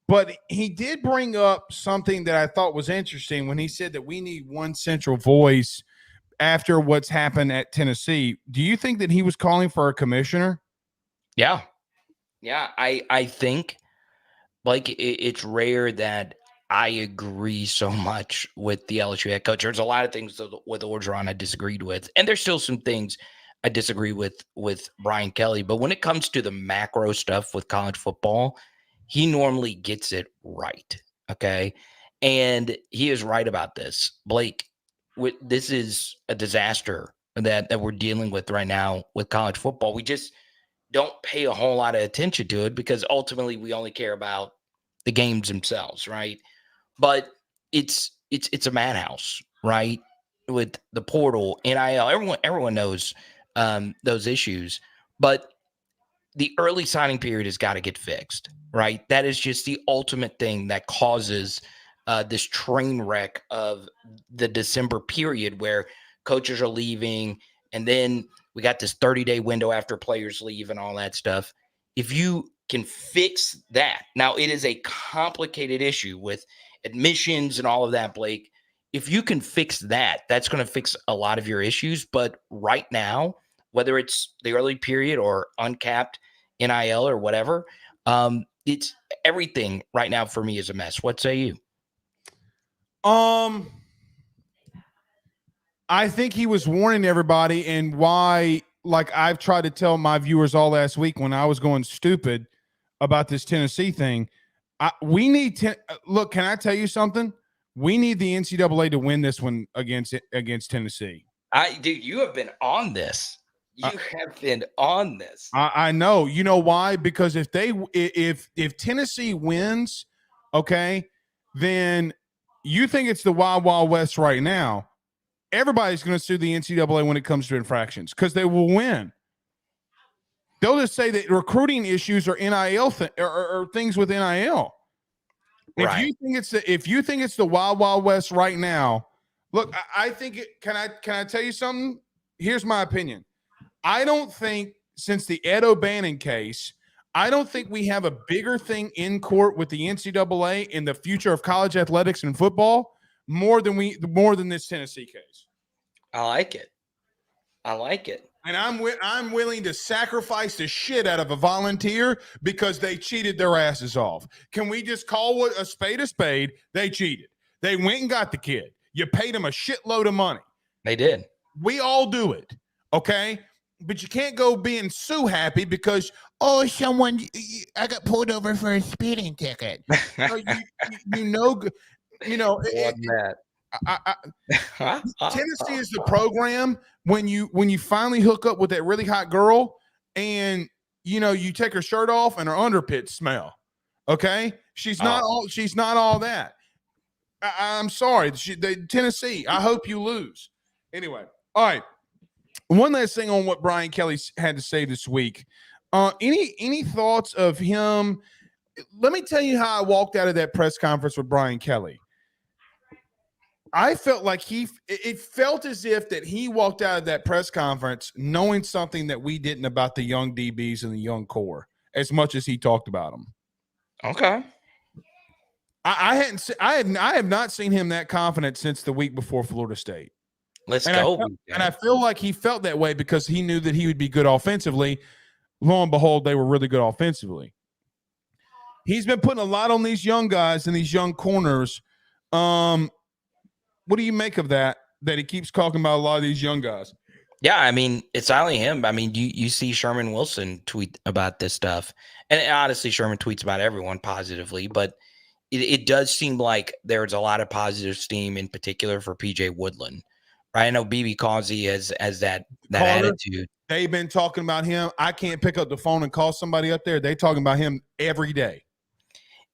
But he did bring up something that I thought was interesting when he said that we need one central voice after what's happened at Tennessee. Do you think that he was calling for a commissioner? Yeah. I think, like, it's rare that I agree so much with the LSU head coach. There's a lot of things with Orgeron I disagreed with, and there's still some things I disagree with Brian Kelly. But when it comes to the macro stuff with college football, he normally gets it right, okay? And he is right about this. Blake, this is a disaster that we're dealing with right now with college football. We just don't pay a whole lot of attention to it because ultimately we only care about the games themselves, right? But it's a madhouse, right? With the portal, NIL, everyone knows those issues, but the early signing period has got to get fixed, right? That is just the ultimate thing that causes this train wreck of the December period where coaches are leaving, and then we got this 30-day window after players leave and all that stuff. If you can fix that, now it is a complicated issue with admissions and all of that, Blake. If you can fix that, that's going to fix a lot of your issues. But right now, whether it's the early period or uncapped NIL or whatever, it's everything right now for me is a mess. What say you? I think he was warning everybody, and why, like I've tried to tell my viewers all last week when I was going stupid about this Tennessee thing. We need look, can I tell you something? We need the NCAA to win this one against Tennessee. Dude, you have been on this. You have been on this. I know. You know why? Because if Tennessee wins, okay, then you think it's the Wild Wild West right now. Everybody's going to sue the NCAA when it comes to infractions because they will win. They'll just say that recruiting issues are NIL or things with NIL. Right. If you think it's the Wild Wild West right now, Look, I think can I tell you something? Here's my opinion. I don't think since the Ed O'Bannon case, I don't think we have a bigger thing in court with the NCAA in the future of college athletics and football more than this Tennessee case. I like it. And I'm willing to sacrifice the shit out of a volunteer because they cheated their asses off. Can we just call a spade a spade? They cheated. They went and got the kid. You paid them a shitload of money. They did. We all do it, okay? But you can't go being so happy because, I got pulled over for a speeding ticket. Tennessee is the program when you finally hook up with that really hot girl and you take her shirt off and her underpits smell. Okay, she's not all that. I'm sorry, Tennessee. I hope you lose. Anyway, all right. One last thing on what Brian Kelly had to say this week. Any thoughts of him? Let me tell you how I walked out of that press conference with Brian Kelly. I felt like it felt as if that he walked out of that press conference knowing something that we didn't about the young DBs and the young core as much as he talked about them. Okay. I have not seen him that confident since the week before Florida State. Let's go. And I feel like he felt that way because he knew that he would be good offensively. Lo and behold, they were really good offensively. He's been putting a lot on these young guys and these young corners. What do you make of that he keeps talking about a lot of these young guys? Yeah, I mean, it's not only him. I mean, you see Sherman Wilson tweet about this stuff. And honestly, Sherman tweets about everyone positively, but it does seem like there's a lot of positive steam in particular for PJ Woodland. Right? I know BB Causey has that attitude. They've been talking about him. I can't pick up the phone and call somebody up there. They talking about him every day.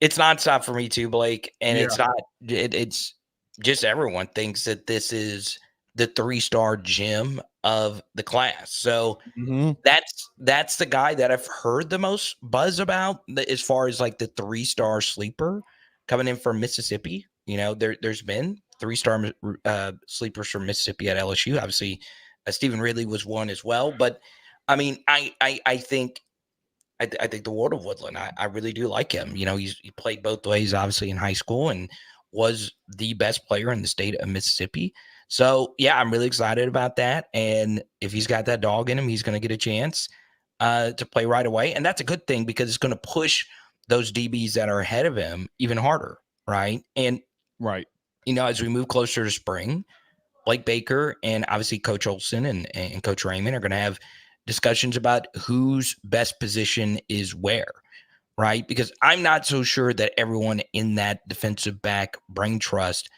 It's nonstop for me too, Blake. And it's not it's just everyone thinks that this is the 3-star gem of the class. So that's the guy that I've heard the most buzz about as far as like the 3-star sleeper coming in from Mississippi. There's been 3-star sleepers from Mississippi at LSU. Obviously, Stephen Ridley was one as well. But I mean, I think the world of Woodland. I really do like him. He played both ways, obviously, in high school and was the best player in the state of Mississippi. So, yeah, I'm really excited about that. And if he's got that dog in him, he's going to get a chance to play right away. And that's a good thing because it's going to push those DBs that are ahead of him even harder, right? And, as we move closer to spring, Blake Baker and obviously Coach Olson and Coach Raymond are going to have discussions about whose best position is where, right? Because I'm not so sure that everyone in that defensive back brain trust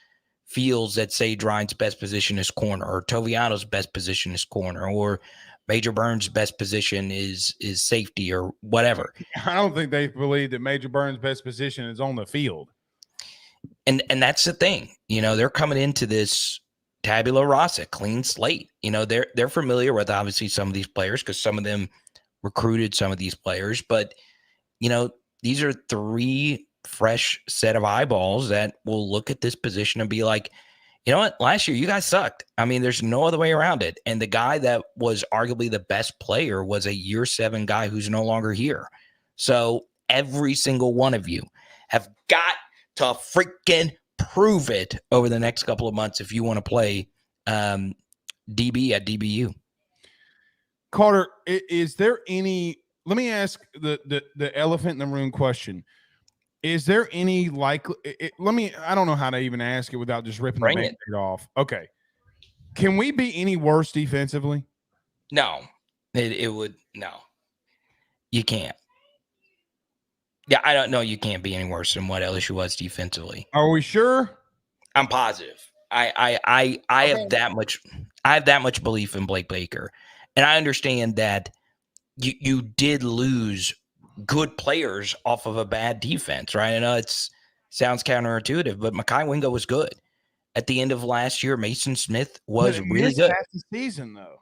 feels that Sage Ryan's best position is corner or Toviano's best position is corner or Major Burns' best position is safety or whatever. I don't think they believe that Major Burns' best position is on the field. And that's the thing. They're coming into this tabula rasa, clean slate. They're familiar with obviously some of these players because some of them recruited some of these players. But, these are 3 fresh set of eyeballs that will look at this position and be like, you know what? Last year, you guys sucked. I mean, there's no other way around it. And the guy that was arguably the best player was a year 7 guy who's no longer here. So every single one of you have got to freaking prove it over the next couple of months if you want to play DB at DBU. Carter, is there any – let me ask the elephant in the room question. Is there any I don't know how to even ask it without just ripping the Band-Aid off. Okay. Can we be any worse defensively? No. It would – no. You can't. Yeah, I don't know. You can't be any worse than what LSU was defensively. Are we sure? I'm positive. I have that much. I have that much belief in Blake Baker, and I understand that you did lose good players off of a bad defense, right? I know it sounds counterintuitive, but Mekhi Wingo was good at the end of last year. Mason Smith was really good. Half the season though.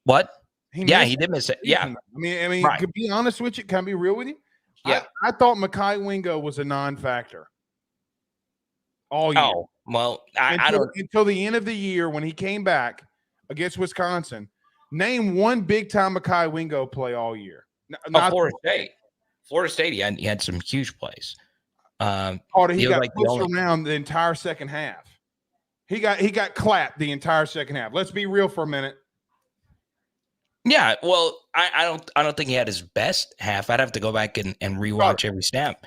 What? He did miss it. Yeah. I mean, to be honest with you, can I be real with you? Yeah. I thought Mekhi Wingo was a non-factor all year. Oh, Well, I don't until the end of the year when he came back against Wisconsin. Name one big time Mekhi Wingo play all year. Not Florida State. Florida State, he had some huge plays. Carter, he was got like the pushed only- around the entire second half. He got clapped the entire second half. Let's be real for a minute. Yeah, well, I don't think he had his best half. I'd have to go back and rewatch every snap.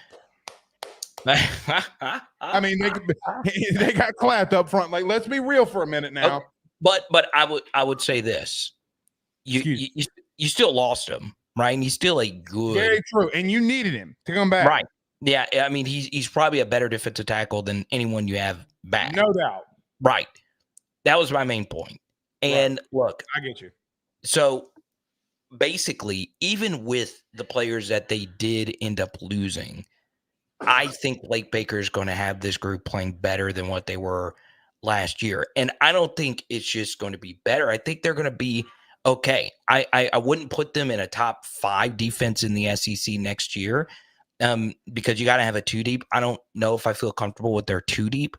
I mean, they got clapped up front. Like, let's be real for a minute now. Okay. But I would say this: you still lost him, right? And he's still a good, very true. And you needed him to come back, right? Yeah, I mean, he's probably a better defensive tackle than anyone you have back, no doubt. Right. That was my main point. And look, I get you. So basically, even with the players that they did end up losing, I think Blake Baker is going to have this group playing better than what they were last year. And I don't think it's just going to be better. I think they're going to be okay. I wouldn't put them in a top 5 defense in the SEC next year because you got to have a 2 deep. I don't know if I feel comfortable with their 2 deep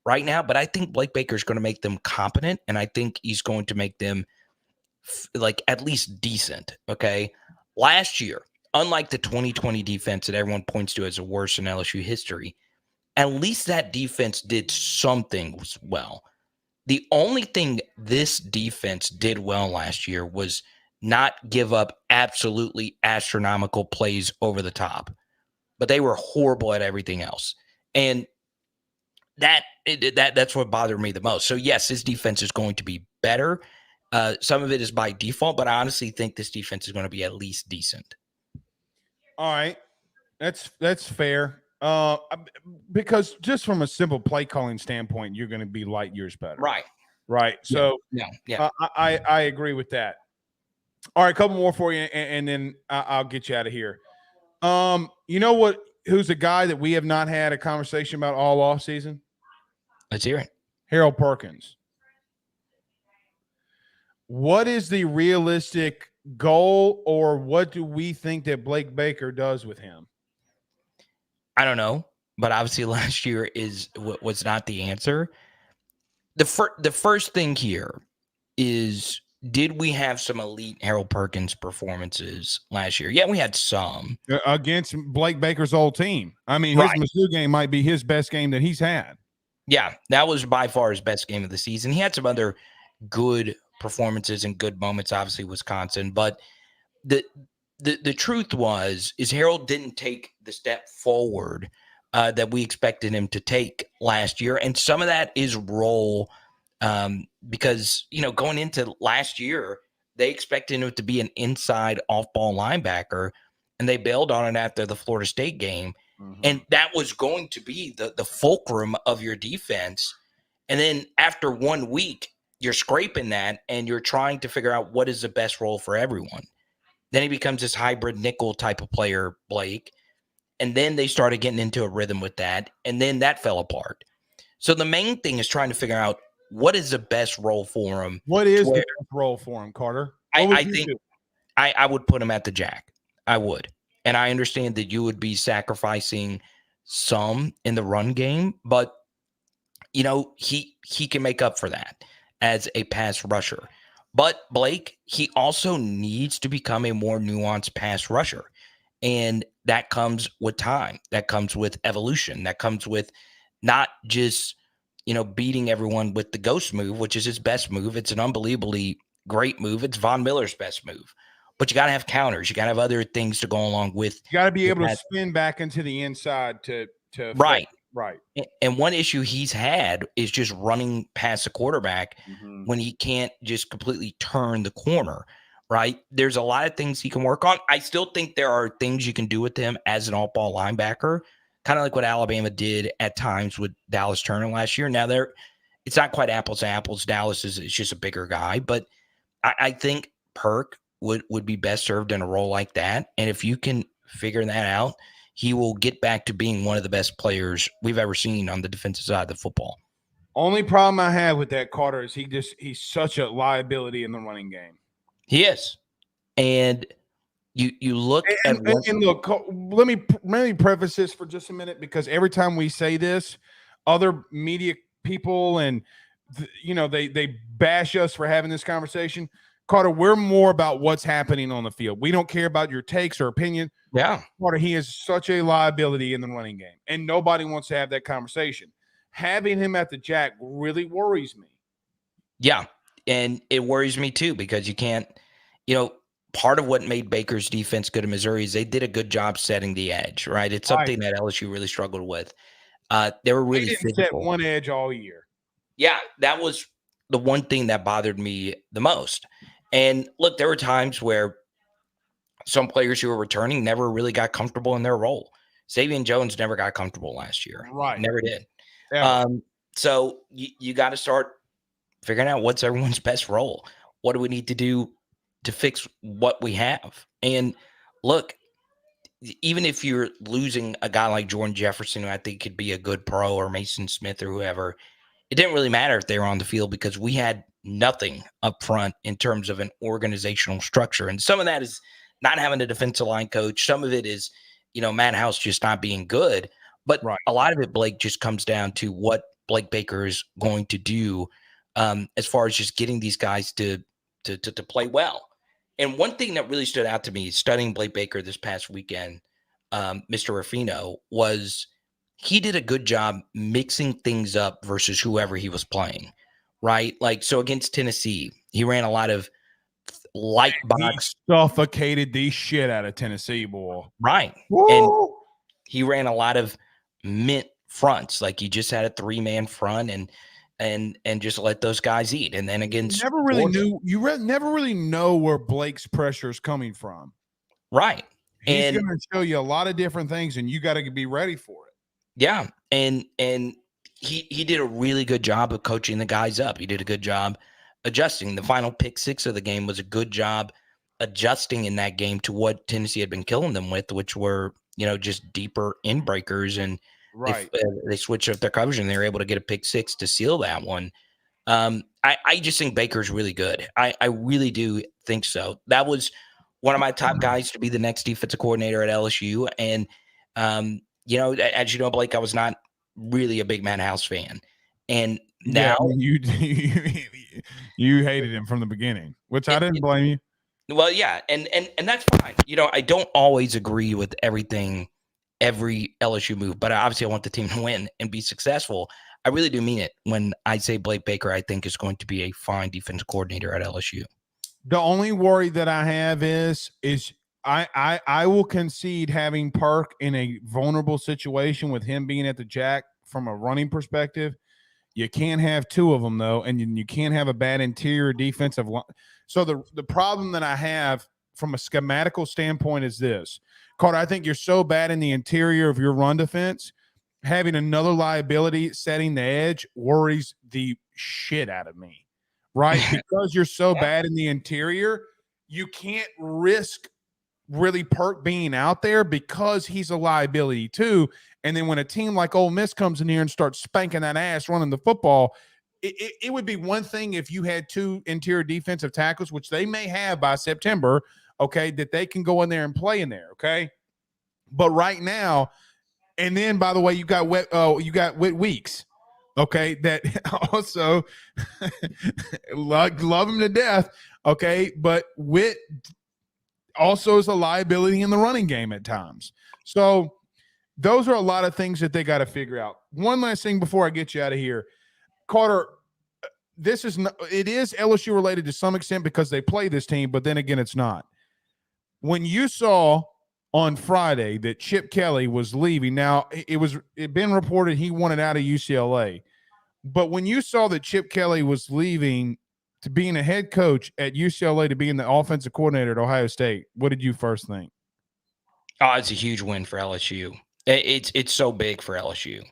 right now, but I think Blake Baker is going to make them competent, and I think he's going to make them like at least decent. Okay. Last year, unlike the 2020 defense that everyone points to as the worst in LSU history, at least that defense did something well. The only thing this defense did well last year was not give up absolutely astronomical plays over the top, but they were horrible at everything else. And that's what bothered me the most. So yes, this defense is going to be better. Some of it is by default, but I honestly think this defense is going to be at least decent. All right, that's fair. Because just from a simple play calling standpoint, you're going to be light years better. Right. So yeah. I agree with that. All right, a couple more for you, and then I'll get you out of here. You know what? Who's a guy that we have not had a conversation about all off season? Let's hear it. Harold Perkins. What is the realistic goal, or what do we think that Blake Baker does with him? I don't know, but obviously last year was not the answer. The first thing here is, did we have some elite Harold Perkins performances last year? Yeah, we had some. Against Blake Baker's old team. I mean, his Mizzou game might be his best game that he's had. Yeah, that was by far his best game of the season. He had some other good performances and good moments, obviously Wisconsin, but the truth is Harold didn't take the step forward that we expected him to take last year. And some of that is role because, going into last year, they expected him to be an inside off-ball linebacker, and they bailed on it after the Florida State game. Mm-hmm. And that was going to be the fulcrum of your defense. And then after 1 week, you're scraping that and you're trying to figure out what is the best role for everyone. Then he becomes this hybrid nickel type of player, Blake. And then they started getting into a rhythm with that. And then that fell apart. So the main thing is trying to figure out what is the best role for him. What is the best role for him, Carter? I think I would put him at the jack. I would. And I understand that you would be sacrificing some in the run game, but he can make up for that as a pass rusher. But Blake, he also needs to become a more nuanced pass rusher. And that comes with time. That comes with evolution. That comes with not just, beating everyone with the ghost move, which is his best move. It's an unbelievably great move. It's Von Miller's best move. But you got to have counters. You got to have other things to go along with. You got to be able to spin back into the inside to right. Right. And one issue he's had is just running past the quarterback when he can't just completely turn the corner, right? There's a lot of things he can work on. I still think there are things you can do with him as an off-ball linebacker, kind of like what Alabama did at times with Dallas Turner last year. Now, it's not quite apples to apples. Dallas is just a bigger guy, but I think Perk would be best served in a role like that. And if you can figure that out, he will get back to being one of the best players we've ever seen on the defensive side of the football. Only problem I have with that, Carter, is he's such a liability in the running game. He is. And you look and look, let me preface this for just a minute, because every time we say this, other media people and they bash us for having this conversation. Carter, we're more about what's happening on the field. We don't care about your takes or opinion. Yeah. Carter, he is such a liability in the running game, and nobody wants to have that conversation. Having him at the jack really worries me. Yeah, and it worries me too because you can't, part of what made Baker's defense good in Missouri is they did a good job setting the edge, right? It's something that LSU really struggled with. They were really didn't set one edge all year. Yeah, that was the one thing that bothered me the most. And look, there were times where some players who were returning never really got comfortable in their role. Xavier Jones never got comfortable last year. Right. Never did. Yeah. So you got to start figuring out what's everyone's best role. What do we need to do to fix what we have? And look, even if you're losing a guy like Jordan Jefferson, who I think could be a good pro, or Mason Smith or whoever, it didn't really matter if they were on the field because we had nothing up front in terms of an organizational structure. And some of that is not having a defensive line coach. Some of it is, Matt House just not being good. But a lot of it, Blake, just comes down to what Blake Baker is going to do as far as just getting these guys to play well. And one thing that really stood out to me studying Blake Baker this past weekend, Mr. Ruffino, was he did a good job mixing things up versus whoever he was playing, right? Like, so against Tennessee, he ran a lot of light box. He suffocated the shit out of Tennessee, boy. Right. Woo! And he ran a lot of mint fronts. Like, he just had a 3-man front and just let those guys eat. And then against you never really know where Blake's pressure is coming from. Right. He's going to show you a lot of different things, and you got to be ready for it. Yeah. And he did a really good job of coaching the guys up. He did a good job adjusting. The final pick 6 of the game was a good job adjusting in that game to what Tennessee had been killing them with, which were, just deeper in breakers. And they switched up their coverage and they were able to get a pick 6 to seal that one. I just think Baker's really good. I really do think so. That was one of my top guys to be the next defensive coordinator at LSU. And, as you know, Blake, I was not really a big Matt House fan. And now you hated him from the beginning, which I didn't blame you. Well, yeah. And that's fine. I don't always agree with everything, every LSU move, but obviously I want the team to win and be successful. I really do mean it when I say Blake Baker, I think, is going to be a fine defensive coordinator at LSU. The only worry that I have is I will concede having Perk in a vulnerable situation with him being at the jack from a running perspective. You can't have 2 of them, though, and you can't have a bad interior defensive line. So the problem that I have from a schematical standpoint is this. Carter, I think you're so bad in the interior of your run defense, having another liability setting the edge worries the shit out of me, right? Because you're so bad in the interior, you can't risk really Perk being out there because he's a liability too. And then when a team like Ole Miss comes in here and starts spanking that ass running the football, it would be one thing if you had 2 interior defensive tackles, which they may have by September, okay, that they can go in there and play in there, okay? But right now, and then, by the way, you got Whit Weeks, okay, that also love him to death, okay, but Whit also is a liability in the running game at times. So those are a lot of things that they got to figure out. One last thing before I get you out of here. Carter, it is LSU related to some extent because they play this team, but then again, it's not. When you saw on Friday that Chip Kelly was leaving, now it been reported he wanted out of UCLA, but when you saw that Chip Kelly was leaving to being a head coach at UCLA to being the offensive coordinator at Ohio State, what did you first think? Oh, it's a huge win for LSU. It's so big for LSU.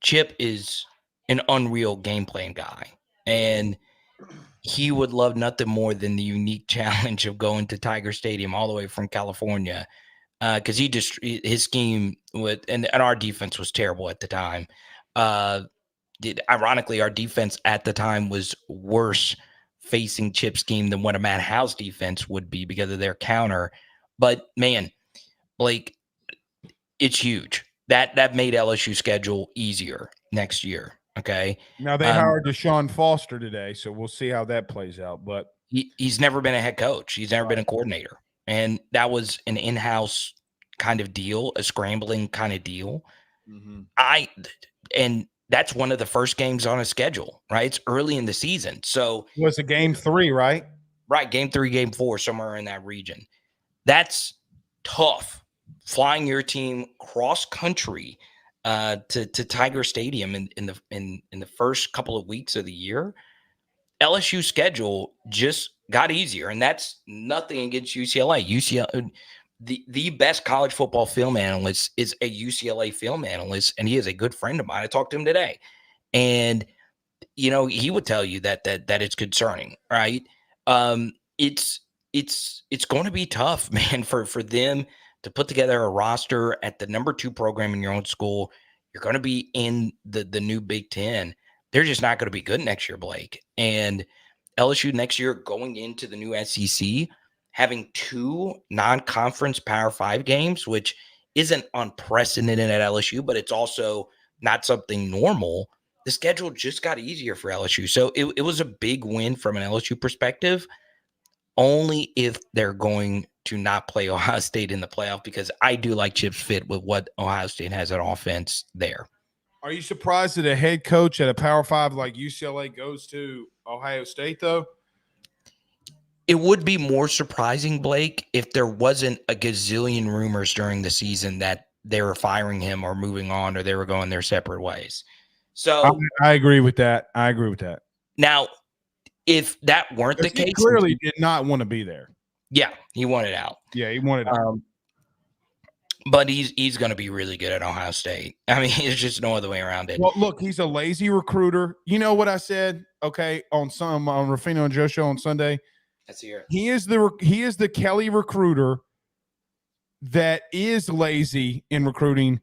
Chip is an unreal game plan guy, and he would love nothing more than the unique challenge of going to Tiger Stadium all the way from California, because his scheme and our defense was terrible at the time. Ironically, our defense at the time was worse facing Chip's scheme than what a Matt House defense would be because of their counter. But man, Blake, it's huge. That made LSU schedule easier next year. Okay. Now they hired Deshaun Foster today, so we'll see how that plays out. But he's never been a head coach. He's never been a coordinator. And that was an in-house kind of deal, a scrambling kind of deal. Mm-hmm. And that's one of the first games on a schedule, right? It's early in the season. So it was a game 3, right? Right. Game 3, game 4, somewhere in that region. That's tough. Flying your team cross country to Tiger Stadium in the first couple of weeks of the year. LSU schedule just got easier, and that's nothing against UCLA. UCLA, the best college football film analyst is a UCLA film analyst, and he is a good friend of mine. I talked to him today, and he would tell you that it's concerning, right? It's going to be tough, man, for them to put together a roster at the number 2 program in your own school. You're going to be in the new Big Ten. They're just not going to be good next year, Blake. And LSU next year going into the new SEC, having 2 non-conference Power 5 games, which isn't unprecedented at LSU, but it's also not something normal. The schedule just got easier for LSU. So it was a big win from an LSU perspective, only if they're going to not play Ohio State in the playoff, because I do like Chip's fit with what Ohio State has at offense there. Are you surprised that a head coach at a Power 5 like UCLA goes to Ohio State, though? It would be more surprising, Blake, if there wasn't a gazillion rumors during the season that they were firing him or moving on or they were going their separate ways. So I agree with that. Now, if that weren't the case, he clearly did not want to be there. Yeah, he wanted out. Yeah, he wanted out. But he's going to be really good at Ohio State. I mean, there's just no other way around it. Well, look, he's a lazy recruiter. You know what I said? Okay, on Ruffino and Joe show on Sunday. Let's hear it. He is the Kelly recruiter that is lazy in recruiting,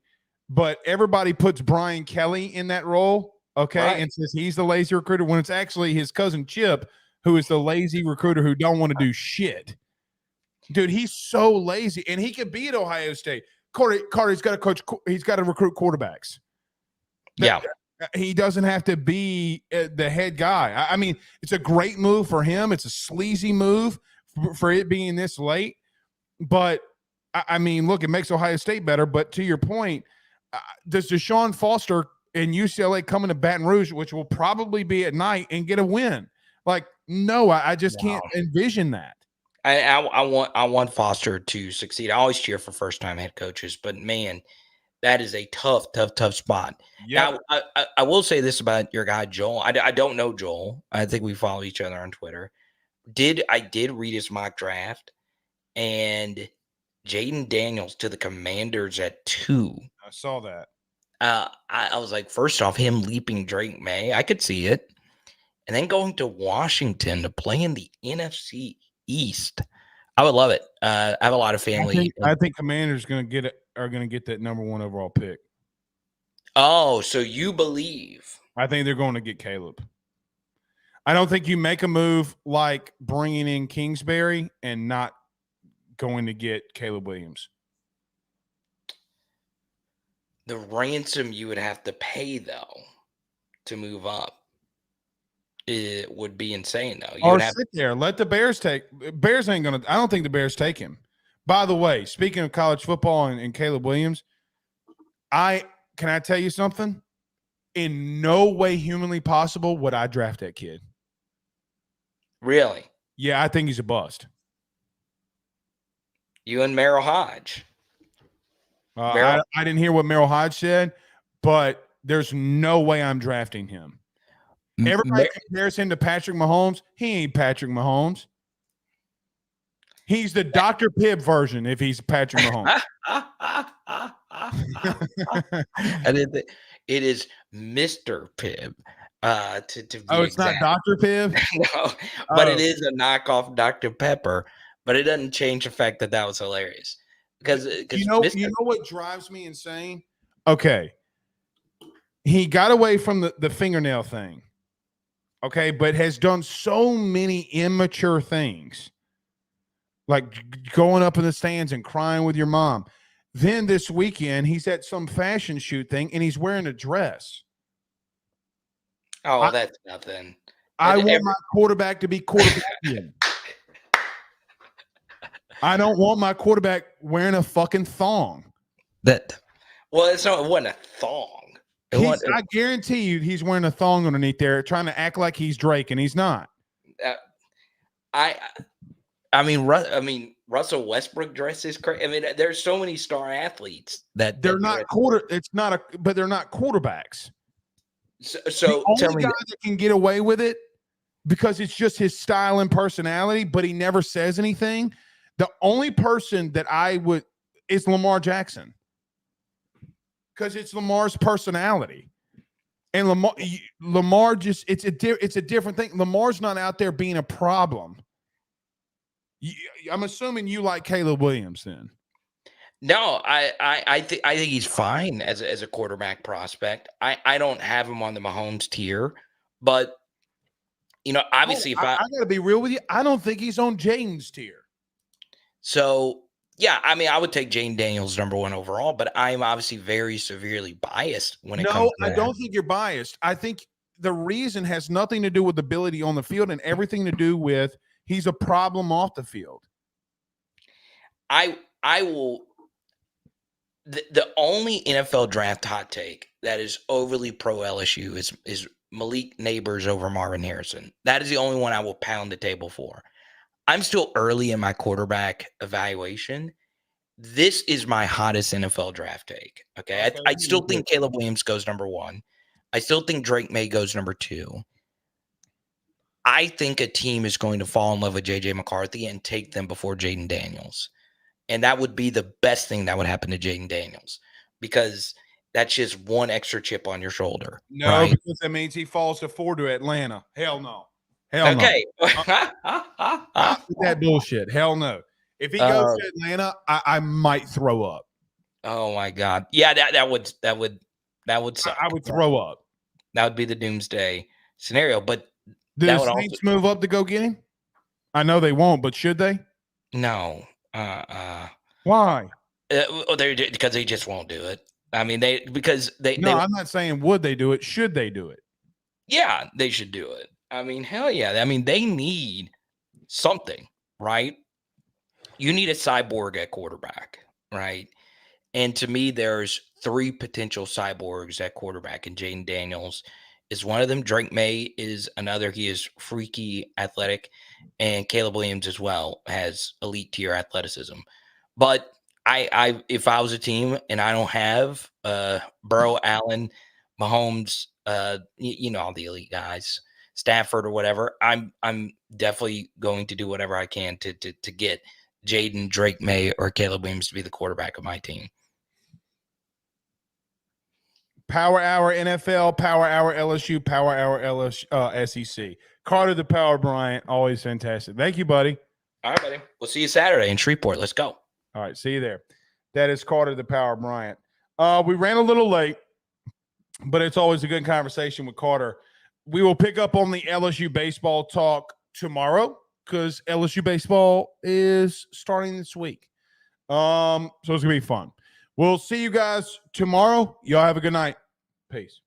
but everybody puts Brian Kelly in that role, okay, right, and says he's the lazy recruiter when it's actually his cousin Chip who is the lazy recruiter who don't want to do shit. Dude, he's so lazy, and he could be at Ohio State. Carter's got to coach. He's got to recruit quarterbacks. Yeah, he doesn't have to be the head guy. I mean, it's a great move for him. It's a sleazy move for it being this late. But I mean, look, it makes Ohio State better. But to your point, does Deshaun Foster and UCLA come into Baton Rouge, which will probably be at night, and get a win? Like, no, I just can't envision that. I want Foster to succeed. I always cheer for first-time head coaches, but man, that is a tough spot. Yeah. Now, I will say this about your guy Joel. I don't know Joel. I think we follow each other on Twitter. I did read his mock draft, and Jaden Daniels to the Commanders at 2. I saw that. I was like, first off, him leaping Drake May, I could see it, and then going to Washington to play in the NFC East. I would love it. I have a lot of family. I think Commanders are going to get that number 1 overall pick. Oh, so you believe? I think they're going to get Caleb. I don't think you make a move like bringing in Kingsbury and not going to get Caleb Williams. The ransom you would have to pay, though, to move up, it would be insane, though. Or sit there. Let the Bears take. Bears ain't going to – I don't think the Bears take him. By the way, speaking of college football and Caleb Williams, can I tell you something? In no way humanly possible would I draft that kid. Really? Yeah, I think he's a bust. You and Merrill Hodge. I didn't hear what Merrill Hodge said, but there's no way I'm drafting him. Everybody compares him to Patrick Mahomes. He ain't Patrick Mahomes. He's the Dr. Pibb version if he's Patrick Mahomes. And it is Mr. Pibb. It's not Dr. Pibb? No, but it is a knockoff Dr. Pepper. But it doesn't change the fact that was hilarious. Because you know what drives me insane? Okay. He got away from the fingernail thing. Okay, but has done so many immature things. Like going up in the stands and crying with your mom. Then this weekend, he's at some fashion shoot thing, and he's wearing a dress. Oh, that's nothing. I want my quarterback to be quarterbackian. I don't want my quarterback wearing a fucking thong. Well, it wasn't a thong. I guarantee you he's wearing a thong underneath there, trying to act like he's Drake, and he's not. I mean, Russell Westbrook dresses crazy. I mean, there's so many star athletes that they're not but they're not quarterbacks. So the only guy that can get away with it because it's just his style and personality, but he never says anything. The only person that is Lamar Jackson, because it's Lamar's personality, and Lamar just it's a different thing. Lamar's not out there being a problem. I'm assuming you like Caleb Williams then. No, I think he's fine as a quarterback prospect. I don't have him on the Mahomes tier, but obviously I gotta be real with you, I don't think he's on Jaden's tier. So yeah, I mean, I would take Jaden Daniels number 1 overall, but I'm obviously very severely biased when it comes to that. I don't think you're biased. I think the reason has nothing to do with ability on the field and everything to do with he's a problem off the field. I will. The only NFL draft hot take that is overly pro LSU is Malik Neighbors over Marvin Harrison. That is the only one I will pound the table for. I'm still early in my quarterback evaluation. This is my hottest NFL draft take. Okay. I still think Caleb Williams goes number 1. I still think Drake May goes number 2. I think a team is going to fall in love with JJ McCarthy and take them before Jaden Daniels. And that would be the best thing that would happen to Jaden Daniels, because that's just one extra chip on your shoulder. No, right? Because that means he falls to 4 to Atlanta. Hell no. Hell okay. No. That bullshit. Hell no. If he goes to Atlanta, I might throw up. Oh my God. Yeah, that would suck. I would throw up. That would be the doomsday scenario. But do the Saints move up to go get him? I know they won't, but should they? No. Why? Because they just won't do it. I mean, I'm not saying would they do it. Should they do it? Yeah, they should do it. I mean, hell yeah. I mean, they need something, right? You need a cyborg at quarterback, right? And to me, there's 3 potential cyborgs at quarterback, and Jaden Daniels is one of them. Drake May is another. He is freaky athletic, and Caleb Williams as well has elite tier athleticism. But if I was a team and I don't have Burrow, Allen, Mahomes, all the elite guys, Stafford or whatever, I'm definitely going to do whatever I can to get Jaden, Drake May, or Caleb Williams to be the quarterback of my team. Power Hour NFL, Power Hour LSU, Power Hour LSU, SEC. Carter the Power Bryant, always fantastic. Thank you, buddy. All right, buddy. We'll see you Saturday in Shreveport. Let's go. All right, see you there. That is Carter the Power Bryant. We ran a little late, but it's always a good conversation with Carter. We will pick up on the LSU baseball talk tomorrow because LSU baseball is starting this week. So it's going to be fun. We'll see you guys tomorrow. Y'all have a good night. Peace.